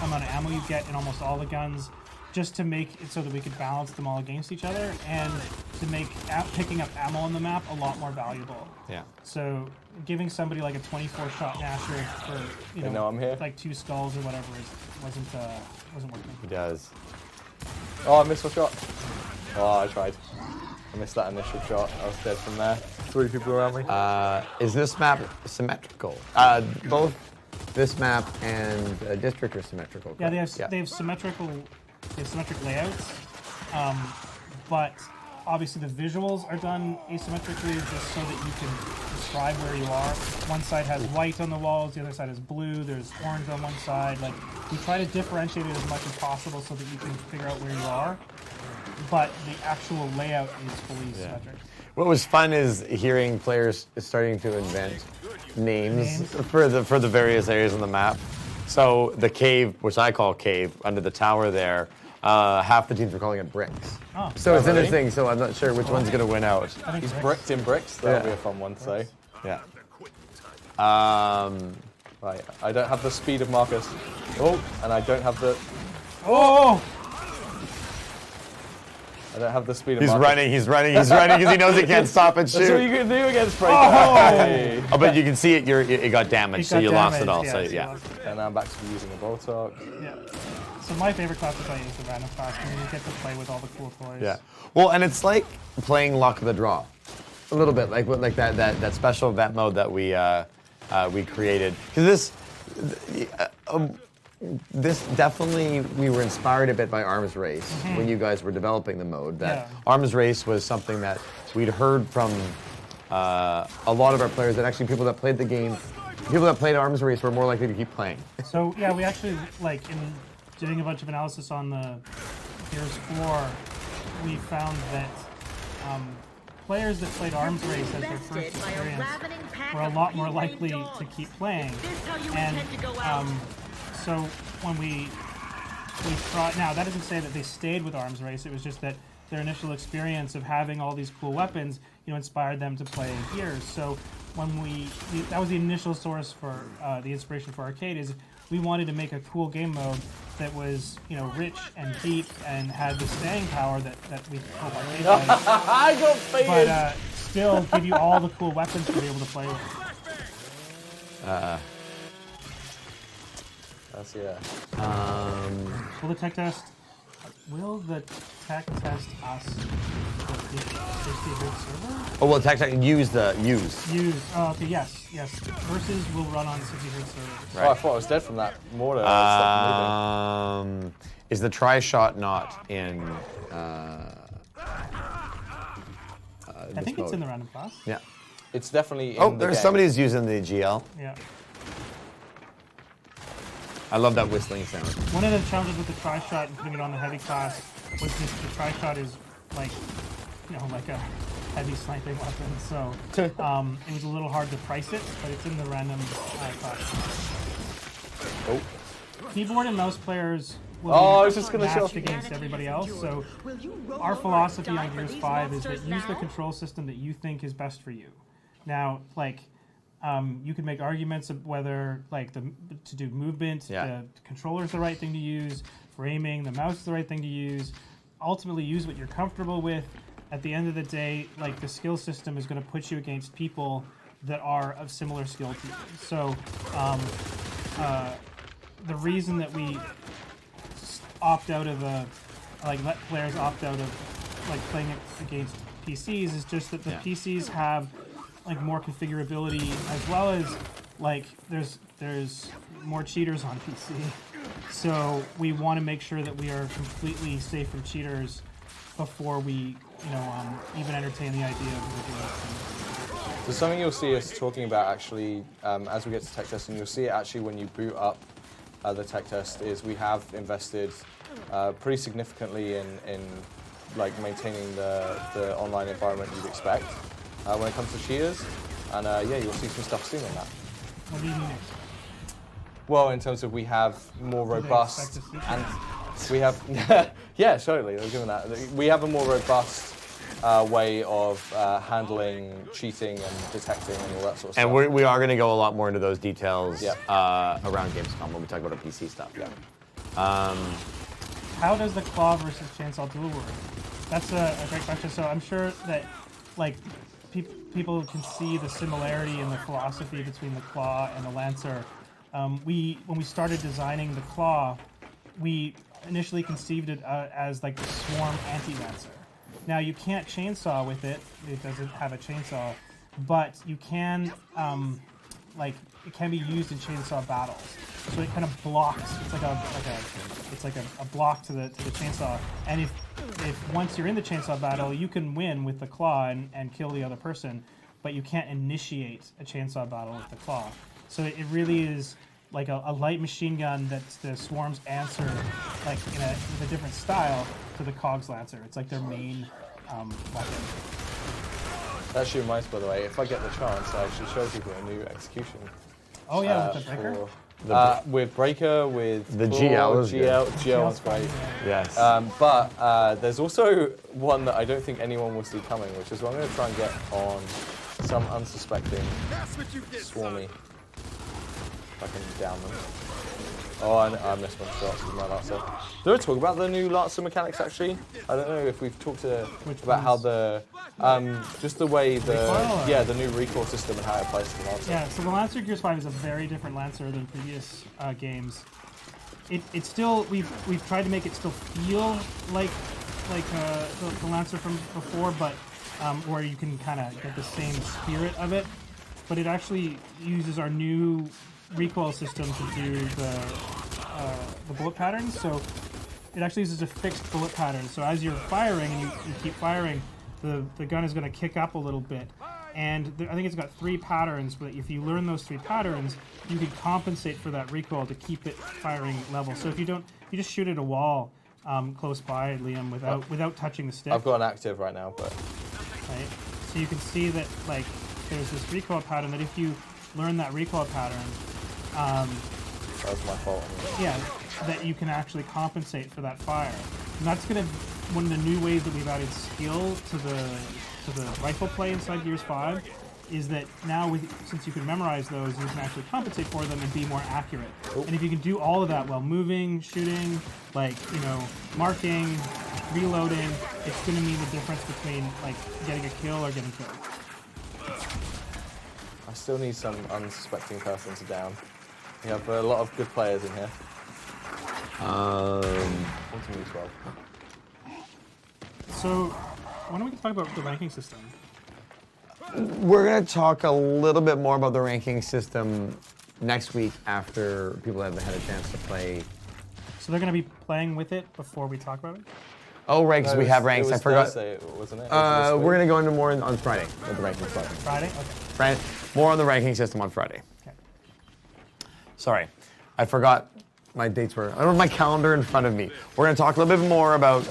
amount of ammo you get in almost all the guns, just to make it so that we could balance them all against each other and to make picking up ammo on the map a lot more valuable. Yeah. So giving somebody like a 24-shot Nasher for know I'm here. like 2 skulls or whatever wasn't working. He does. Oh, I missed my shot. Oh, I tried. I missed that initial shot. I was dead from there. 3 people around me. Is this map symmetrical? Both this map and District are symmetrical. Yeah, correct? they have symmetric layouts, but obviously the visuals are done asymmetrically just so that you can describe where you are. One side has white on the walls, the other side has blue, there's orange on one side. Like, we try to differentiate it as much as possible so that you can figure out where you are, but the actual layout is fully symmetric. What was fun is hearing players starting to invent names for the various areas on the map. So the cave, which I call cave, under the tower there, half the teams were calling it bricks. Oh. So it's interesting. So I'm not sure which one's going to win out. He's bricked in bricks. That'll be a fun one to say. Yeah. Right. I don't have the speed of Marcus. Oh, and I don't have the. Oh! I don't have the speed of He's Marcus. running because he knows he can't stop and shoot. That's what you can do against Breaker. Oh, but you can see it. It got damaged, so you lost it all. Yeah, so you yeah. lost it. And now I'm back to using a Boltok. Yeah. So my favorite class to play is the random class, and you get to play with all the cool toys. Yeah. Well, and it's like playing Luck of the Draw, a little bit like that special event mode that we created. Because this definitely, we were inspired a bit by Arms Race when you guys were developing the mode. That Arms Race was something that we'd heard from a lot of our players, that actually people that played the game, people that played Arms Race were more likely to keep playing. So yeah, we actually, like, in doing a bunch of analysis on the Gears 4, we found that players that played Arms Race as their first experience were a lot more likely to keep playing. And so when we tried, now that doesn't say that they stayed with Arms Race, it was just that their initial experience of having all these cool weapons, inspired them to play Gears. So when that was the initial source for the inspiration for arcade, is we wanted to make a cool game mode that was, rich and deep and had the staying power that we hope arcade has. I got faded. But still give you all the cool weapons to be able to play with. That's, yeah. Will the tech test us the 50 Hz server? Oh well, use. Oh, okay, yes. Versus will run on 60 Hz server. Right. Oh, I thought I was dead from that mortar. Is the tri-shot not in? I think it's in the random class. Yeah. It's definitely in the there's game. somebody who's using the GL. Yeah. I love that whistling sound. One of the challenges with the tri-shot and putting it on the heavy class was just the tri-shot is like, like a heavy sniping weapon, so it was a little hard to price it, but it's in the random class. Oh. Keyboard and mouse players will I was be just gonna matched show. against everybody else, so our philosophy on Gears 5 is that use the control system that you think is best for you. Now, like, you can make arguments of whether, like, to do movement, the controller's the right thing to use, for aiming, the mouse is the right thing to use. Ultimately, use what you're comfortable with. At the end of the day, like, the skill system is going to put you against people that are of similar skill to you. So, the reason that we opt out of let players opt out of like playing it against PCs is just that the PCs have like more configurability, as well as like there's more cheaters on PC. So we want to make sure that we are completely safe from cheaters before we even entertain the idea of So something you'll see us talking about actually as we get to tech testing, you'll see it actually when you boot up the tech test, is we have invested pretty significantly in like maintaining the online environment you'd expect when it comes to cheaters, and yeah, you'll see some stuff soon on that. What do you mean? Well, in terms of we have more robust, and we have yeah, totally. I'll give them that. We have a more robust way of handling cheating and detecting and all that sort of stuff. And we are going to go a lot more into those details around Gamescom when we talk about our PC stuff. Yeah. How does the claw versus chainsaw duel work? That's a great question. So I'm sure that like people can see the similarity in the philosophy between the claw and the lancer. When we started designing the claw, we initially conceived it as like the swarm anti-lancer. Now you can't chainsaw with it; it doesn't have a chainsaw, but you can, like, it can be used in chainsaw battles. So it kind of blocks. It's like a block to the chainsaw. And if once you're in the chainsaw battle, you can win with the claw and kill the other person, but you can't initiate a chainsaw battle with the claw. So it really is like a light machine gun that's the Swarm's answer, like with a different style to the Cog's Lancer. It's like their main weapon. That actually reminds me, by the way, if I get the chance, I should show people a new execution. Oh yeah, with the breaker? With breaker, with the GL is GL is great. Yes. But there's also one that I don't think anyone will see coming, which is what I'm going to try and get on some unsuspecting swarmy. If I can down them. Oh, I missed my shots with my Lancer. Did I talk about the new Lancer mechanics actually? I don't know if we've talked about how the just the way the new recoil system and how it applies to the Lancer. Yeah, so the Lancer Gears 5 is a very different Lancer than previous games. It's still we've tried to make it still feel like the Lancer from before, but where you can kind of get the same spirit of it. But it actually uses our new recoil system to do the bullet patterns. So it actually uses a fixed bullet pattern. So as you're firing and you keep firing, the gun is going to kick up a little bit. And I think it's got 3 patterns, but if you learn those 3 patterns, you can compensate for that recoil to keep it firing level. So if you just shoot at a wall close by, Liam, without touching the stick. I've got an active right now, but right. So you can see that like there's this recoil pattern that if you learn that recoil pattern, that was my fault. yeah, that you can actually compensate for that fire. And that's gonna one of the new ways that we've added skill to the rifle play inside Gears 5 is that now since you can memorize those, you can actually compensate for them and be more accurate. And if you can do all of that while moving, shooting, like, marking, reloading, it's going to mean the difference between like getting a kill or getting killed. I still need some unsuspecting person to down. We have a lot of good players in here. 12. So, why don't we talk about the ranking system? We're going to talk a little bit more about the ranking system next week after people have had a chance to play. So they're going to be playing with it before we talk about it? Oh, right, because we have ranks. I forgot. Thursday, wasn't it? We're going to go into more on Friday with the ranking system. Friday? Okay. More on the ranking system on Friday. Okay. Sorry, I forgot my dates were. I don't have my calendar in front of me. We're going to talk a little bit more about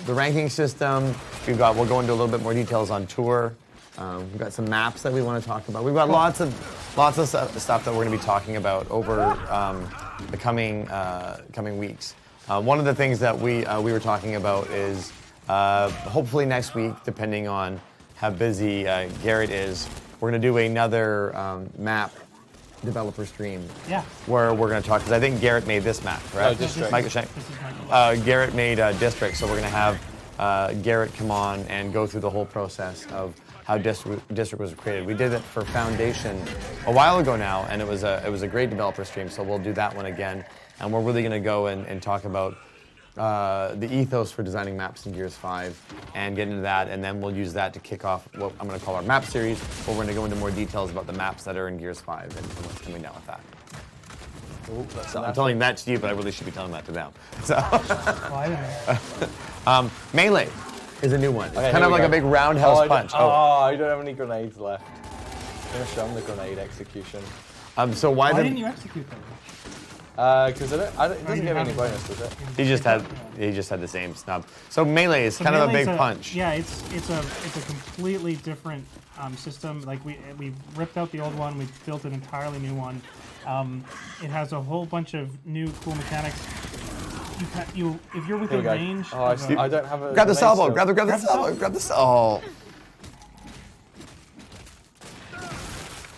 the ranking system. We'll go into a little bit more details on tour. We've got some maps that we want to talk about. We've got lots of stuff that we're going to be talking about over the coming weeks. One of the things that we were talking about is hopefully next week, depending on how busy Garrett is, we're going to do another map developer stream. Yeah. Where we're going to talk, because I think Garrett made this map, right? No, District. Michael Shank. Garrett made District, so we're going to have Garrett come on and go through the whole process of how District was created. We did it for Foundation a while ago now, and it was a great developer stream, so we'll do that one again. And we're really going to go and talk about the ethos for designing maps in Gears 5 and get into that, and then we'll use that to kick off what I'm going to call our map series, where we're going to go into more details about the maps that are in Gears 5 and what's coming down with that. So I'm telling that to you, but I really should be telling that to them. So, Melee is a new one. It's kind of like a big roundhouse punch. I don't have any grenades left. I'm going to show them the grenade execution. So why didn't you execute them? Because it doesn't give any bonus, does it? He just had the same snub. So Melee is kind of a big punch. Yeah, it's a completely different system. Like we ripped out the old one, we built an entirely new one. It has a whole bunch of new cool mechanics. If you're within range. Oh, I don't have a. Grab the salvo. Grab the salvo. Grab the salvo.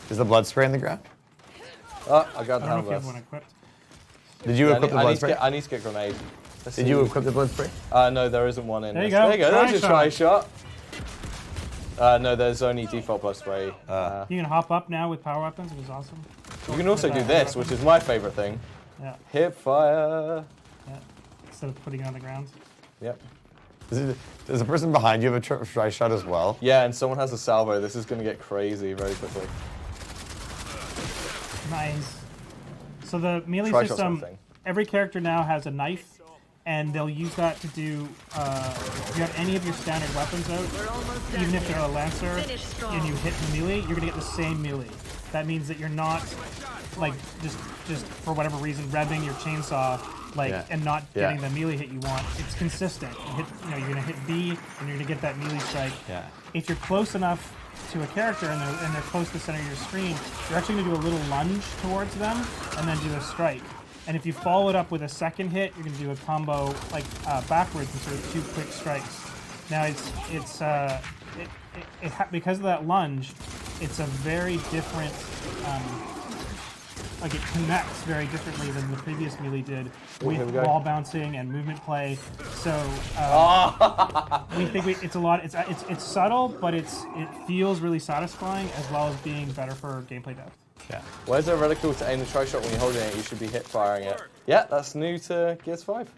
Is the blood spray in the ground? Oh, I got the I don't know if you have handburst. one equipped. Did you equip the blood spray? I need to get grenade. Did you equip the blood spray? No, there isn't one in There you this. go. There you go. There's a Try try shot. No, there's only default blood spray. You can hop up now with power weapons, which is awesome. You can also do this, which is my favorite thing. Yeah. Hip fire. Yeah. Instead of putting it on the ground. Yep. Does the person behind you have a try shot as well? Yeah, and someone has a salvo. This is going to get crazy very quickly. Nice. So the melee Try shot system, something. every character now has a knife, and they'll use that to do, if you have any of your standard weapons out, even if they're a lancer, and you hit melee, you're going to get the same melee. That means that you're not, like, just for whatever reason, revving your chainsaw, like, and not getting the melee hit you want. It's consistent. You're going to hit B, and you're going to get that melee strike. Yeah. If you're close enough to a character and they're close to the center of your screen, you're actually going to do a little lunge towards them and then do a strike. And if you follow it up with a second hit, you're going to do a combo like backwards instead of 2 quick strikes. Now because of that lunge, it's a very different. Like it connects very differently than the previous melee did with wall bouncing and movement play. So we think it's a lot. It's subtle, but it feels really satisfying as well as being better for gameplay depth. Yeah. Where's a reticle to aim the try shot when you're holding it? You should be hip firing it. Yeah, that's new to Gears 5.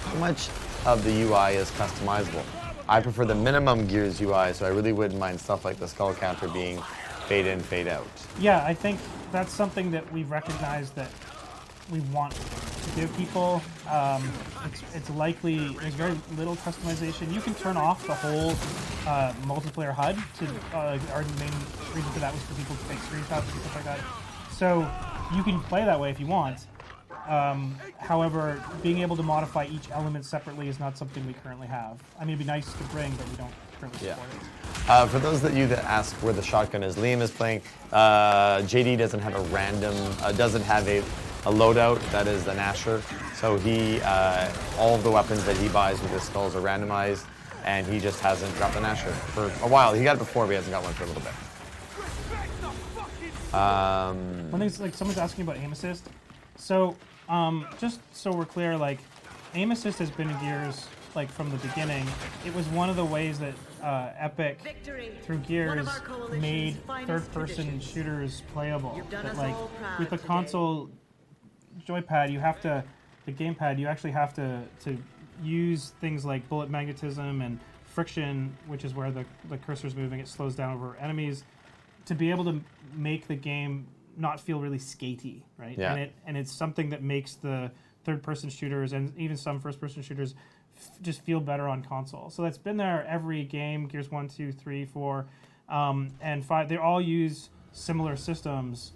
How much of the UI is customizable? I prefer the minimum Gears UI, so I really wouldn't mind stuff like the skull counter being fade in, fade out. Yeah, I think that's something that we've recognized that we want to give people. It's likely there's very little customization. You can turn off the whole multiplayer HUD. Our main reason for that was for people to take screenshots and stuff like that. So you can play that way if you want. However, being able to modify each element separately is not something we currently have. I mean, it'd be nice to bring, but we don't currently support it. For those of you that ask where the shotgun is, Liam is playing. JD doesn't have a random, doesn't have a loadout that is the Nasher. So all of the weapons that he buys with his skulls are randomized, and he just hasn't got the Nasher for a while. He got it before, but he hasn't got one for a little bit. One thing's like someone's asking about aim assist. So just so we're clear, like aim assist has been in Gears like from the beginning. It was one of the ways that Epic through Gears made third-person shooters playable. That like with the console joypad, the gamepad, you actually have to use things like bullet magnetism and friction, which is where the cursor's moving. It slows down over enemies to be able to make the game not feel really skatey, right? Yeah. And it's something that makes the third-person shooters and even some first-person shooters just feel better on console. So that's been there every game, Gears 1, 2, 3, 4. and 5. They all use similar systems.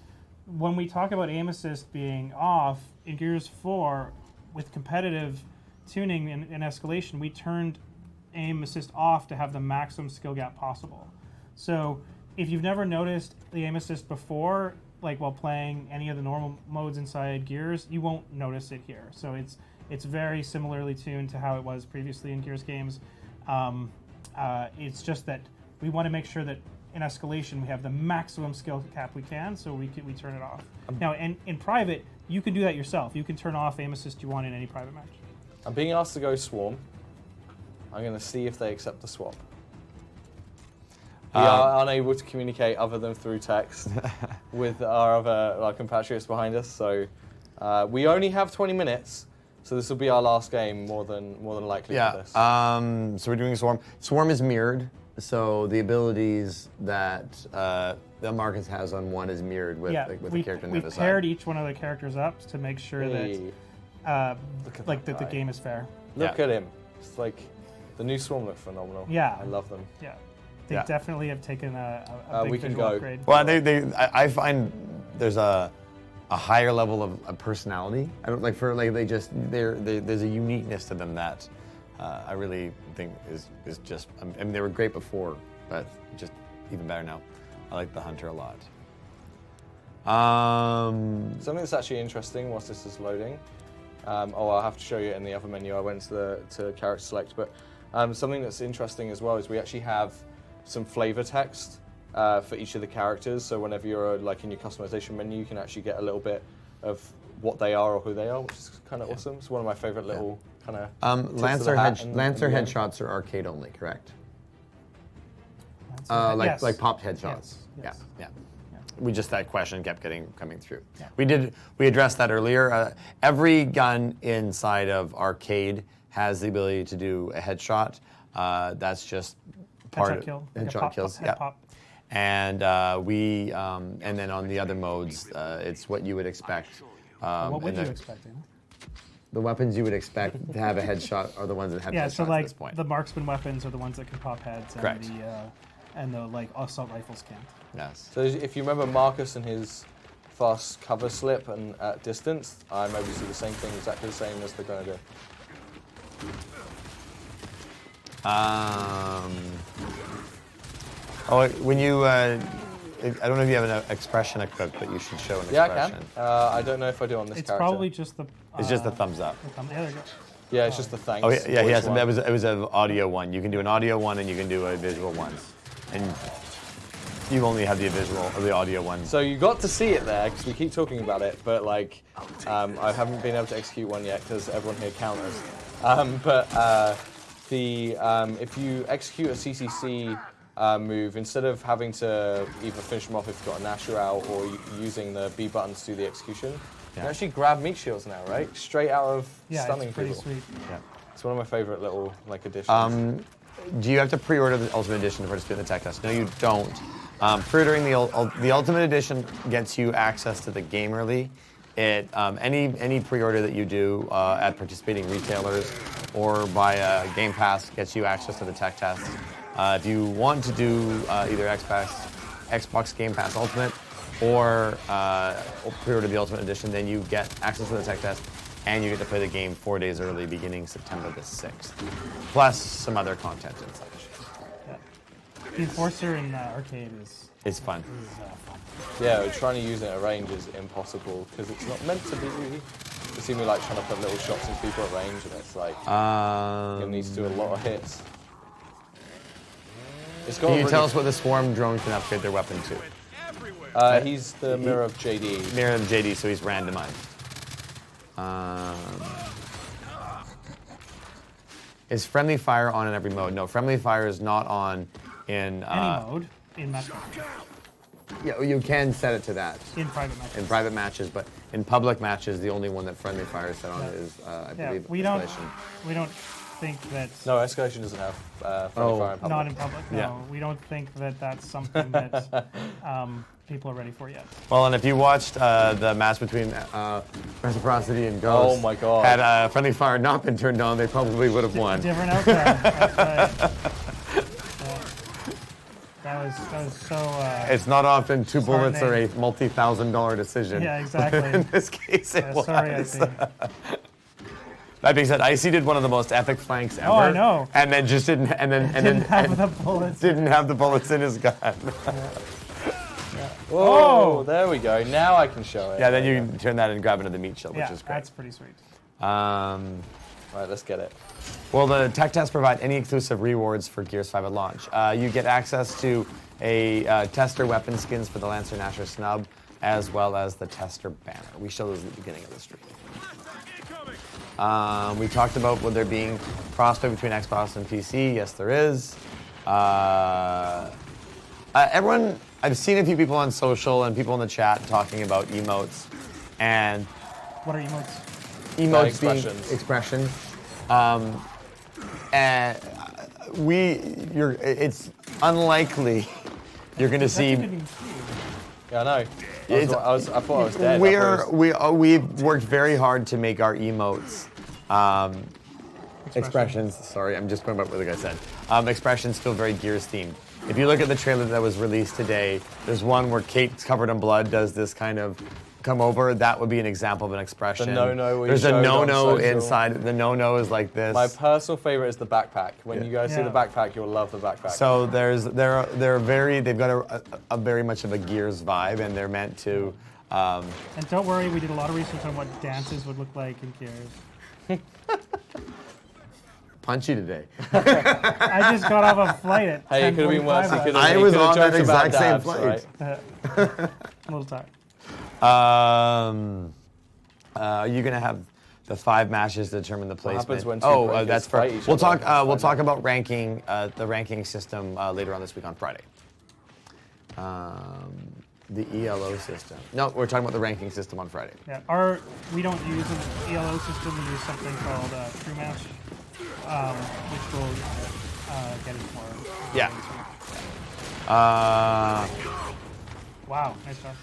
When we talk about aim assist being off in Gears 4, with competitive tuning and escalation, we turned aim assist off to have the maximum skill gap possible. So if you've never noticed the aim assist before, like while playing any of the normal modes inside Gears, you won't notice it here. So it's very similarly tuned to how it was previously in Gears games. It's just that we want to make sure that in escalation we have the maximum skill cap we can, so we turn it off. Now, in private, you can do that yourself. You can turn off aim assist you want in any private match. I'm being asked to go swarm. I'm going to see if they accept the swap. We are unable to communicate other than through text with our other compatriots behind us, so we only have 20 minutes, so this will be our last game more than likely for this. So we're doing Swarm. Swarm is mirrored, so the abilities that Marcus has on one is mirrored with the character on the other side. We've paired each one of the characters up to make sure that the game is fair. Look at him. It's like the new Swarm look phenomenal. Yeah. I love them. Yeah. They definitely have taken a big we can visual go. upgrade. Well, I find there's a higher level of personality. I don't like there's a uniqueness to them that I really think is just. I mean, they were great before, but just even better now. I like the Hunter a lot. Something that's actually interesting whilst this is loading. I'll have to show you it in the other menu. I went to character select, but something that's interesting as well is we actually have some flavor text for each of the characters. So whenever you're in your customization menu, you can actually get a little bit of what they are or who they are, which is kind of awesome. It's one of my favorite little kind of. Lancer headshots are arcade only, correct? Yes. Like popped headshots. Yes. Yeah. We just that question kept coming through. Yeah. We addressed that earlier. Every gun inside of arcade has the ability to do a headshot. That's just part kill. Headshot kills. Head pop. And and then on the other modes, it's what you would expect. What would you expect? The weapons you would expect to have a headshot are the ones that have headshots so at this point. the marksman weapons are the ones that can pop heads, and Correct. the assault rifles can't. Yes. So if you remember Marcus and his fast cover slip and at distance, I'm able to do the same thing, exactly the same as they're going to do. When you, I don't know if you have an expression equipped, but you should show an expression. Yeah, I can. I don't know if I do on this It's character. probably just the. It's just the thumbs up. There we go. Yeah, it's just the thanks. Oh yeah, he voice has. one. It was an audio one. You can do an audio one and you can do a visual one, and you only have the visual or the audio one. So you got to see it there because we keep talking about it, but I haven't been able to execute one yet because everyone here counters. If you execute a CCC move, instead of having to either finish them off if you've got a Nasher out or using the B button to do the execution, you can actually grab meat shields now, right? Straight out of stunning it's pretty people. sweet. Yeah. It's one of my favorite little additions. Do you have to pre-order the Ultimate Edition to participate in the tech test? No, you don't. Pre-ordering the Ultimate Edition gets you access to the game early. Any pre-order that you do at participating retailers or via Game Pass gets you access to the tech test. If you want to do either Xbox Game Pass Ultimate or pre-order the Ultimate Edition, then you get access to the tech test and you get to play the game 4 days early beginning September the 6th, plus some other content and such. Yeah. The Enforcer in arcade is fun. fun. Yeah, trying to use it at range is impossible because it's not meant to be. You see me trying to put little shots in people at range, and it's you need to do a lot of hits. Can you tell us what the Swarm drone can upgrade their weapon to? He's the mirror of JD. Mirror of JD, so he's randomized. Is friendly fire on in every mode? No, friendly fire is not on in any mode in matchmaking. Yeah, you can set it to that. In private matches. In private matches, but in public matches, the only one that friendly fire is set on is, I believe, we escalation. We don't think that. No, escalation doesn't have friendly fire in public. Not in public. No, Yeah. we don't think that that's something that people are ready for yet. Well, and if you watched the match between Reciprocity and Ghost, Oh my God. had friendly fire not been turned on, they probably would have won. Different outcome. That's right. That That was so. It's not often two bullets are a name. multi-$1,000 decision. Yeah, exactly. In this case, it was. Sorry, I think. That being said, Icy did one of the most epic flanks ever. Oh, I know. And then just didn't, Didn't have the bullets. didn't have the bullets in his gun. Whoa, there we go. Now I can show it. Yeah, then you can turn that and grab another meat shield, which Yeah, is great. that's pretty sweet. All right, let's get it. Well, the tech tests provide any exclusive rewards for Gears 5 at launch. You get access to a tester weapon skins for the Lancer Nasher snub, as well as the tester banner. We showed those at the beginning of the stream. We talked about there being crossplay between Xbox and PC. Yes, there is. Everyone, I've seen a few people on social and people in the chat talking about emotes, and What are emotes? emotes being Expressions. expressions. And it's unlikely you're going to see. Yeah, I know. I thought I was dead. We've worked very hard to make our emotes expressions. Sorry, I'm just going about what the guy said. Expressions feel very Gears themed. If you look at the trailer that was released today, there's one where Kate's covered in blood does this kind of come over. That would be an example of an expression. The no-no we There's a showed on no-no social. inside. The no-no is like this. My personal favorite is the backpack. When you guys see Yeah. the backpack, you'll love the backpack. So they've got a very much of a Gears vibe, and they're meant to. And don't worry, we did a lot of research on what dances would look like in Gears. Punchy today. I just got off a flight at Hey, it could have been worse. 10:45 He could've- I he was could've on that joked about exact same dabs, flight. right? A little tired. Are you gonna have the 5 matches to determine the placement? happens when two breakers that's fight for. each We'll other? talk. We'll talk about ranking, the ranking system later on this week on Friday. The ELO system. No, we're talking about the ranking system on Friday. Yeah, we don't use an ELO system. We use something called True Match, which will get us more. Yeah. Wow, nice shot.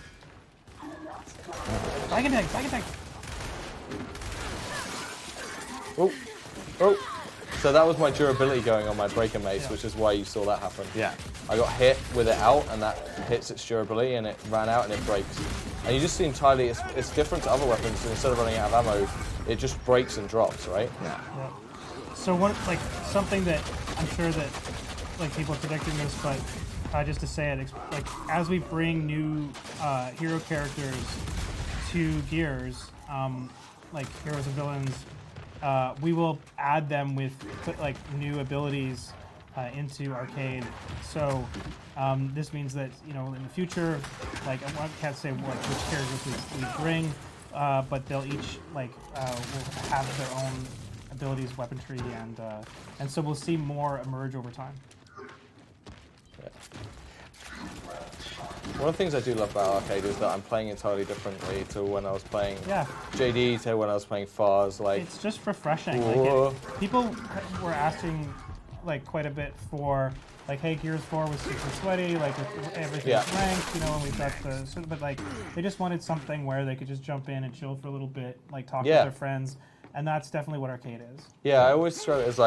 Back attack. Oh. So that was my durability going on my breaker mace, which is why you saw that happen. Yeah. I got hit with it out, and that hits its durability, and it ran out, and it breaks. And you just see entirely, it's different to other weapons, and instead of running out of ammo, it just breaks and drops, right? Yeah. Yeah. So something that I'm sure that people are predicting this, but just to say it, as we bring new hero characters to Gears, like heroes and villains, we will add them with new abilities into arcade. So this means that in the future, I can't say which characters we bring, but they'll each will have their own abilities, weaponry, and so we'll see more emerge over time. One of the things I do love about arcade is that I'm playing entirely differently to when I was playing JD, to when I was playing Fars. It's just refreshing. People were asking quite a bit for hey, Gears 4 was super sweaty, everything's ranked, and we've got but they just wanted something where they could just jump in and chill for a little bit, talk with their friends, and that's definitely what arcade is. Yeah, I always describe it as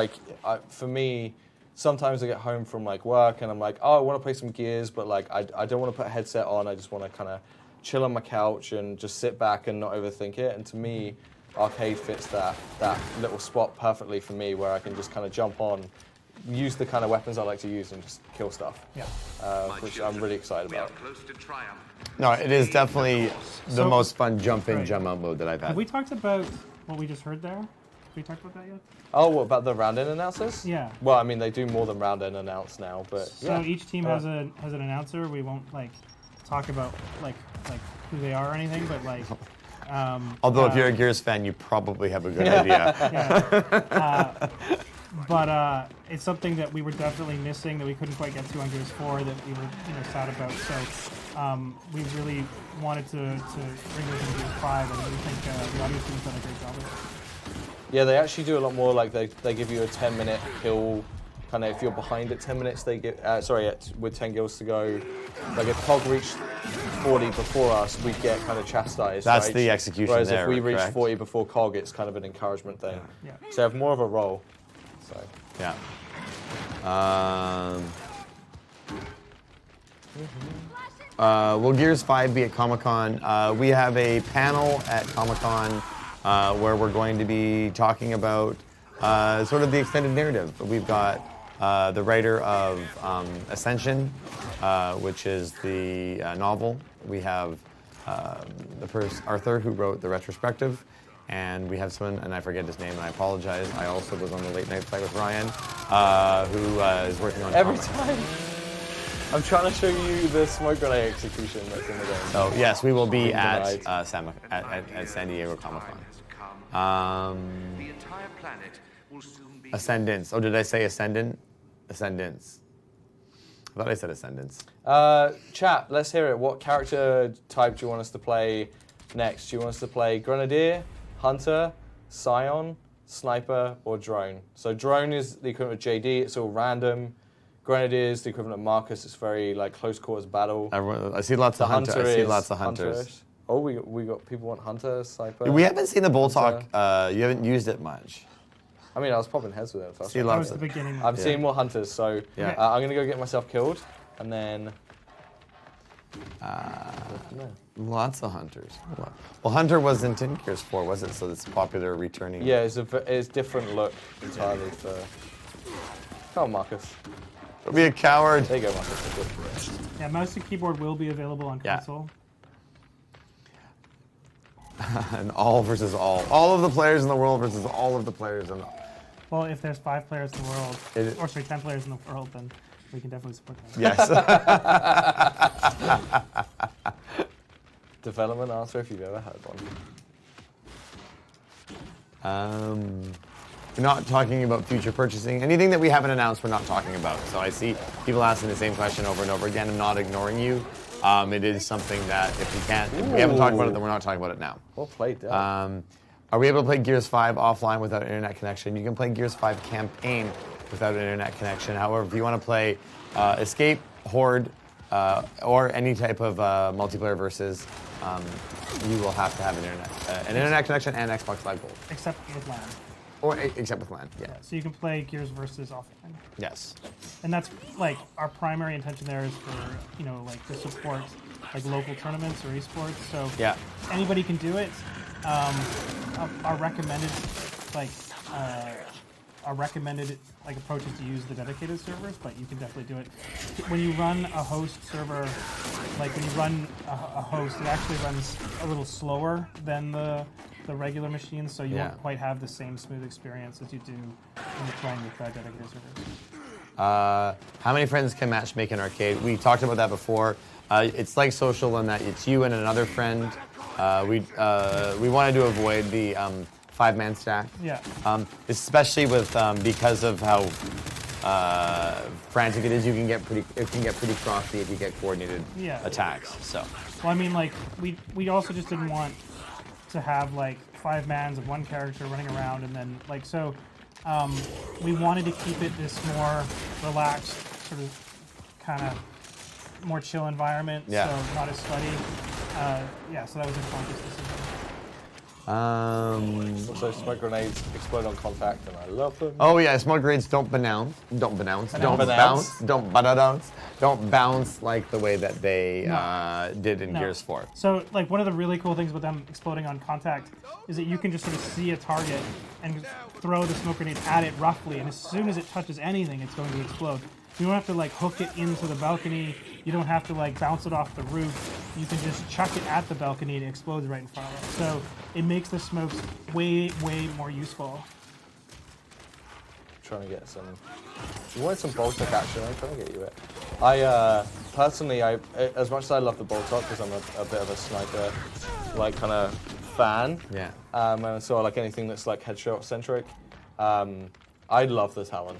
for me, sometimes I get home from work and I'm I want to play some Gears, but I don't want to put a headset on. I just want to kind of chill on my couch and just sit back and not overthink it. And to me, arcade fits that little spot perfectly for me, where I can just kind of jump on, use the kind of weapons I like to use, and just kill stuff. Yeah. Which I'm really excited about. No, it is definitely the most fun jump in, jump out mode that I've had. Have we talked about what we just heard there? Have we talked about that yet? Oh, what about the round-in announcers? Yeah. Well, I mean, they do more than round-in announce now, but So each team has an announcer. We won't talk about who they are or anything, but Although if you're a Gears fan, you probably have a good idea. Yeah. But it's something that we were definitely missing, that we couldn't quite get to on Gears 4, that we were sad about. So we really wanted to bring those in Gears 5, and we think the audio team's done a great job of it. yeah, they actually do a lot more. They give you a 10-minute kill. Kind of, if you're behind at 10 minutes, they give. With 10 kills to go. If COG reached 40 before us, we'd get kind of chastised. That's right? the execution Whereas there, if we reach correct? 40 before COG, it's kind of an encouragement thing. Yeah. So they have more of a role. So Yeah. Will Gears 5 be at Comic-Con? We have a panel at Comic-Con where we're going to be talking about sort of the extended narrative. We've got the writer of Ascension, which is the novel. We have Arthur, who wrote the retrospective. And we have someone, and I forget his name, and I apologize. I also was on the late night fight with Ryan, who is working on Every comics. time. I'm trying to show you the smoke grenade execution that's in the game. So yes, we will be at Denied. at San Diego Comic Con. The entire planet will soon be Ascendance. Oh, did I say Ascendant? Ascendance. I thought I said Ascendance. Chat, let's hear it. What character type do you want us to play next? Do you want us to play Grenadier, Hunter, Scion, Sniper, or Drone? So Drone is the equivalent of JD. It's all random. Grenadier is the equivalent of Marcus. It's very like close quarters battle. I see lots of hunters. I see is lots of hunters. Hunter-ish. Oh, we got people want Hunter, Sniper. We haven't seen the Bull Talk. Hunter. You haven't used it much. I mean, I was popping heads with it first. See That lots was the of. beginning. I'm seeing more Hunters, so Yeah. I'm going to go get myself killed, and then... no. Lots of hunters. Well, Hunter wasn't in Gears 4, was it? So it's popular returning. Yeah, it's different look entirely for... Come on, Marcus. Don't be a coward. There you go, Marcus. Yeah, mouse and keyboard will be available on Yeah. console. And all versus all. All of the players in the world versus all of the players in the... Well, if there's 5 players in the world, It- or sorry, 10 players in the world, then we can definitely support that. Yes. Development answer if you've ever had one. We're not talking about future purchasing. Anything that we haven't announced, we're not talking about. So I see people asking the same question over and over again. I'm not ignoring you. It is something that if we haven't talked about it, then we're not talking about it now. Well played, Dad. Are we able to play Gears 5 offline without an internet connection? You can play Gears 5 campaign without an internet connection. However, if you want to play Escape, Horde, or any type of multiplayer versus, you will have to have an internet connection and Xbox Live Gold. Except with LAN. Or except with LAN, yeah. So you can play Gears versus offline. Yes. And that's like our primary intention there is for, like to support like local tournaments or esports. So Yeah. anybody can do it. Our recommended approach is to use the dedicated servers, but you can definitely do it. When you run a host server, like when you run a host, it actually runs a little slower than the regular machines, so you Yeah. won't quite have the same smooth experience as you do when you're playing with dedicated servers. How many friends can matchmake in arcade? We talked about that before. It's like social in that it's you and another friend. We wanted to avoid the 5-man stack. Yeah. Especially with because of how frantic it is, it can get pretty frosty if you get coordinated Yeah. attacks. So Well, I mean, like, we also just didn't want to have, like, 5 mans of one character running around, and then, like, so we wanted to keep it this more relaxed, sort of, kind of more chill environment, Yeah. so not as sweaty. So that was a conscious decision. Also, smoke grenades explode on contact, and I love them. Oh yeah, smoke grenades don't bounce like the way that they did in No. Gears 4. So, like, one of the really cool things about them exploding on contact is that you can just sort of see a target and throw the smoke grenade at it roughly, and as soon as it touches anything, it's going to explode. You don't have to, like, hook it into the balcony. You don't have to, like, bounce it off the roof. You can just chuck it at the balcony and it explodes right in front of it. So it makes the smokes way, way more useful. Trying to get some... You wanted some Boltok action, I'm trying to get you it. I, personally, as much as I love the Boltok, because I'm a bit of a sniper, like, kind of fan. Yeah. And so I like anything that's, like, headshot-centric. I love the Talon.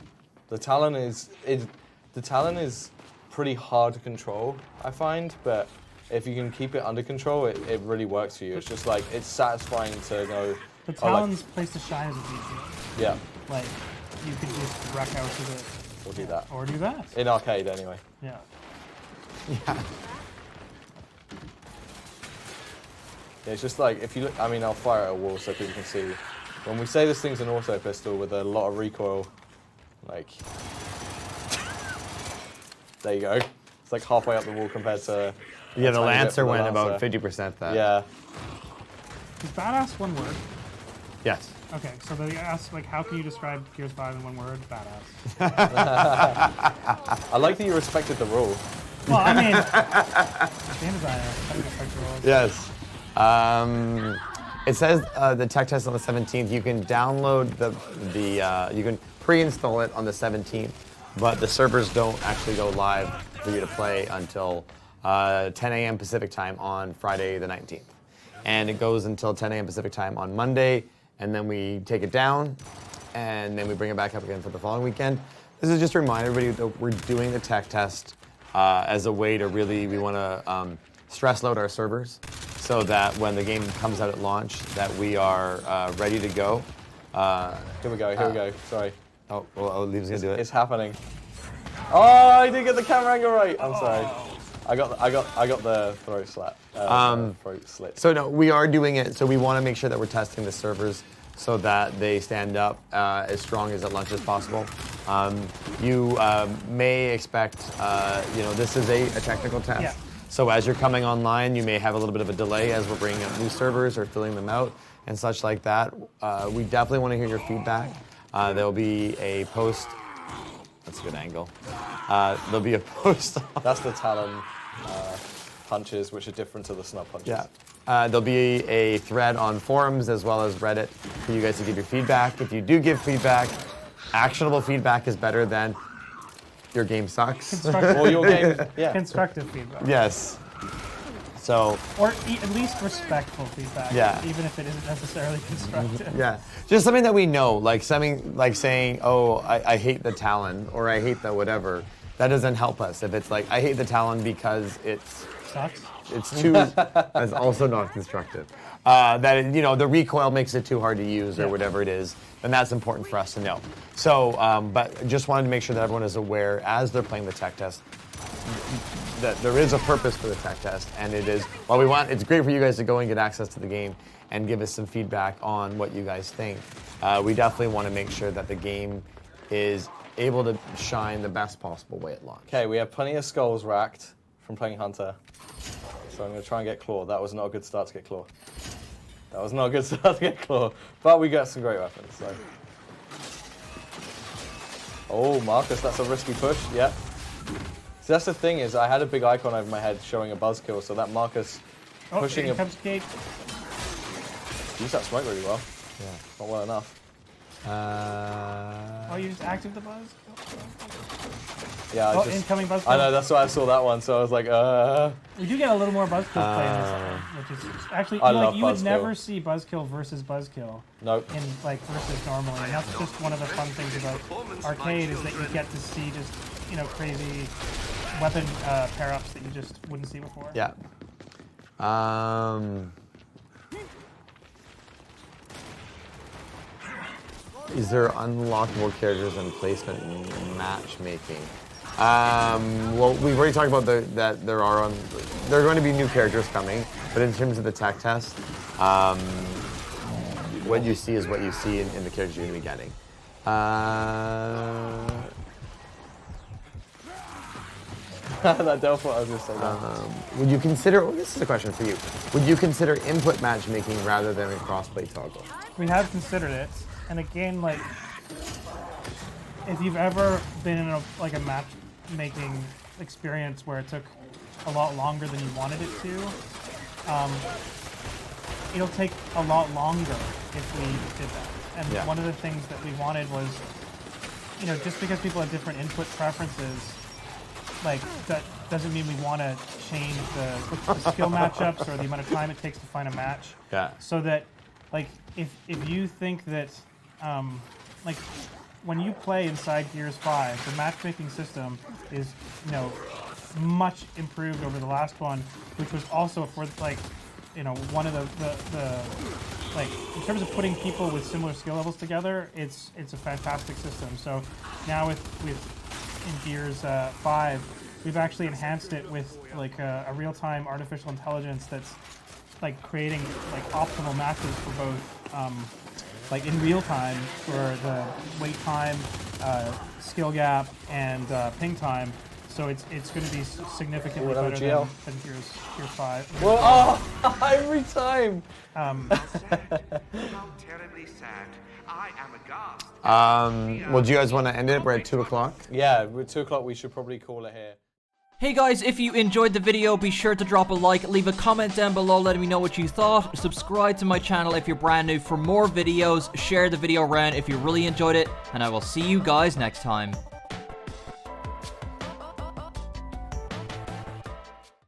The Talon is pretty hard to control, I find, but if you can keep it under control, it really works for you. It's just, like, it's satisfying to know... The Talon's place to shine is with you. Yeah, Like, you could just wreck out with it. we'll do that. Or do that. In arcade, anyway. Yeah. Yeah. Yeah, it's just like, if you look, I mean, I'll fire at a wall so people can see. When we say this thing's an auto pistol with a lot of recoil, like, there you go. It's like halfway up the wall compared to. Yeah, a the tiny bit Lancer for the went about Lancer. 50% that. Yeah. Is badass one word? Yes. Okay, so they asked, like, how can you describe Gears 5 in one word? Badass. I like that you respected the rule. Well, I mean, game designer, how do you respect the rules? Yes. It says the tech test on the 17th. You can download you can pre-install it on the 17th, but the servers don't actually go live for you to play until 10 a.m. Pacific time on Friday the 19th. And it goes until 10 a.m. Pacific time on Monday, and then we take it down, and then we bring it back up again for the following weekend. This is just to remind everybody that we're doing the tech test as a way to we want to stress load our servers so that when the game comes out at launch, that we are ready to go. Here we go. Sorry. Oh, well, Leave's gonna do it. It's happening. Oh, I didn't get the camera angle right. I'm sorry. I got the throat slap. Throat slit. So no, we are doing it. So we want to make sure that we're testing the servers so that they stand up as strong as at launch as possible. You may expect, this is a technical test. Yeah. So as you're coming online, you may have a little bit of a delay as we're bringing up new servers or filling them out and such like that. We definitely want to hear your feedback. There'll be a post. That's a good angle. There'll be a post. That's the Talon punches, which are different to the snub punches. Yeah. There'll be a thread on forums as well as Reddit for you guys to give your feedback. If you do give feedback, actionable feedback is better than your game sucks. Constructive, Or your game, yeah. constructive feedback. Yes. So, Or at least respectful feedback. Yeah. Even if it isn't necessarily constructive. yeah. Just something that we know, like something like saying, oh, I hate the Talon, or I hate the whatever. That doesn't help us. If it's like, I hate the Talon because Sucks. it's too, that's also not constructive. The recoil makes it too hard to use or whatever it is, then that's important for us to know. So, but just wanted to make sure that everyone is aware as they're playing the tech test that there is a purpose for the tech test, and it's great for you guys to go and get access to the game and give us some feedback on what you guys think. We definitely want to make sure that the game is able to shine the best possible way at launch. Okay, we have plenty of skulls racked from playing Hunter. So I'm going to try and get Claw. That was not a good start to get Claw. But we got some great weapons. So. Oh, Marcus, that's a risky push. Yeah. So that's the thing is I had a big icon over my head showing a buzzkill, so that Marcus pushing here comes Kate. Use that smoke really well. Yeah. Not well enough. Oh, you just active the buzz? Yeah, incoming buzz. I know, that's why I saw that one, so I was like, We do get a little more buzzkill play in this, which is actually I love you would buzzkill. never see buzzkill versus buzzkill. Nope. In versus normally, and that's just one of the fun things about arcade is that you get to see just crazy weapon pair-ups that you just wouldn't see before. Yeah. Is there unlockable characters and placement in matchmaking? Well, we've already talked about that there are going to be new characters coming, but in terms of the tech test, what you see is what you see in the characters you're going to be getting. That Delphi, I was going to say that. Would you consider, this is a question for you, would you consider input matchmaking rather than a crossplay toggle? We have considered it, and again, like, if you've ever been in a matchmaking experience where it took a lot longer than you wanted it to, it'll take a lot longer if we did that. And one of the things that we wanted was, just because people have different input preferences, like, that doesn't mean we want to change the skill matchups or the amount of time it takes to find a match. Yeah. So that, like, if you think that, like, when you play inside Gears 5, the matchmaking system is, much improved over the last one, which was also for, like, one of the like, in terms of putting people with similar skill levels together, it's a fantastic system. So now with in Gears 5, we've actually enhanced it with like a real-time artificial intelligence that's like creating like optimal matches for both like in real time for the wait time, skill gap, and ping time, So it's going to be significantly Ooh, another better GL. than Gears 5. Well, oh, every time. How terribly sad. I am aghast. Well, do you guys want to end it? We're at 2 o'clock. Yeah, with 2 o'clock, we should probably call it here. Hey guys, if you enjoyed the video, be sure to drop a like, leave a comment down below letting me know what you thought, subscribe to my channel if you're brand new for more videos, share the video around if you really enjoyed it, and I will see you guys next time.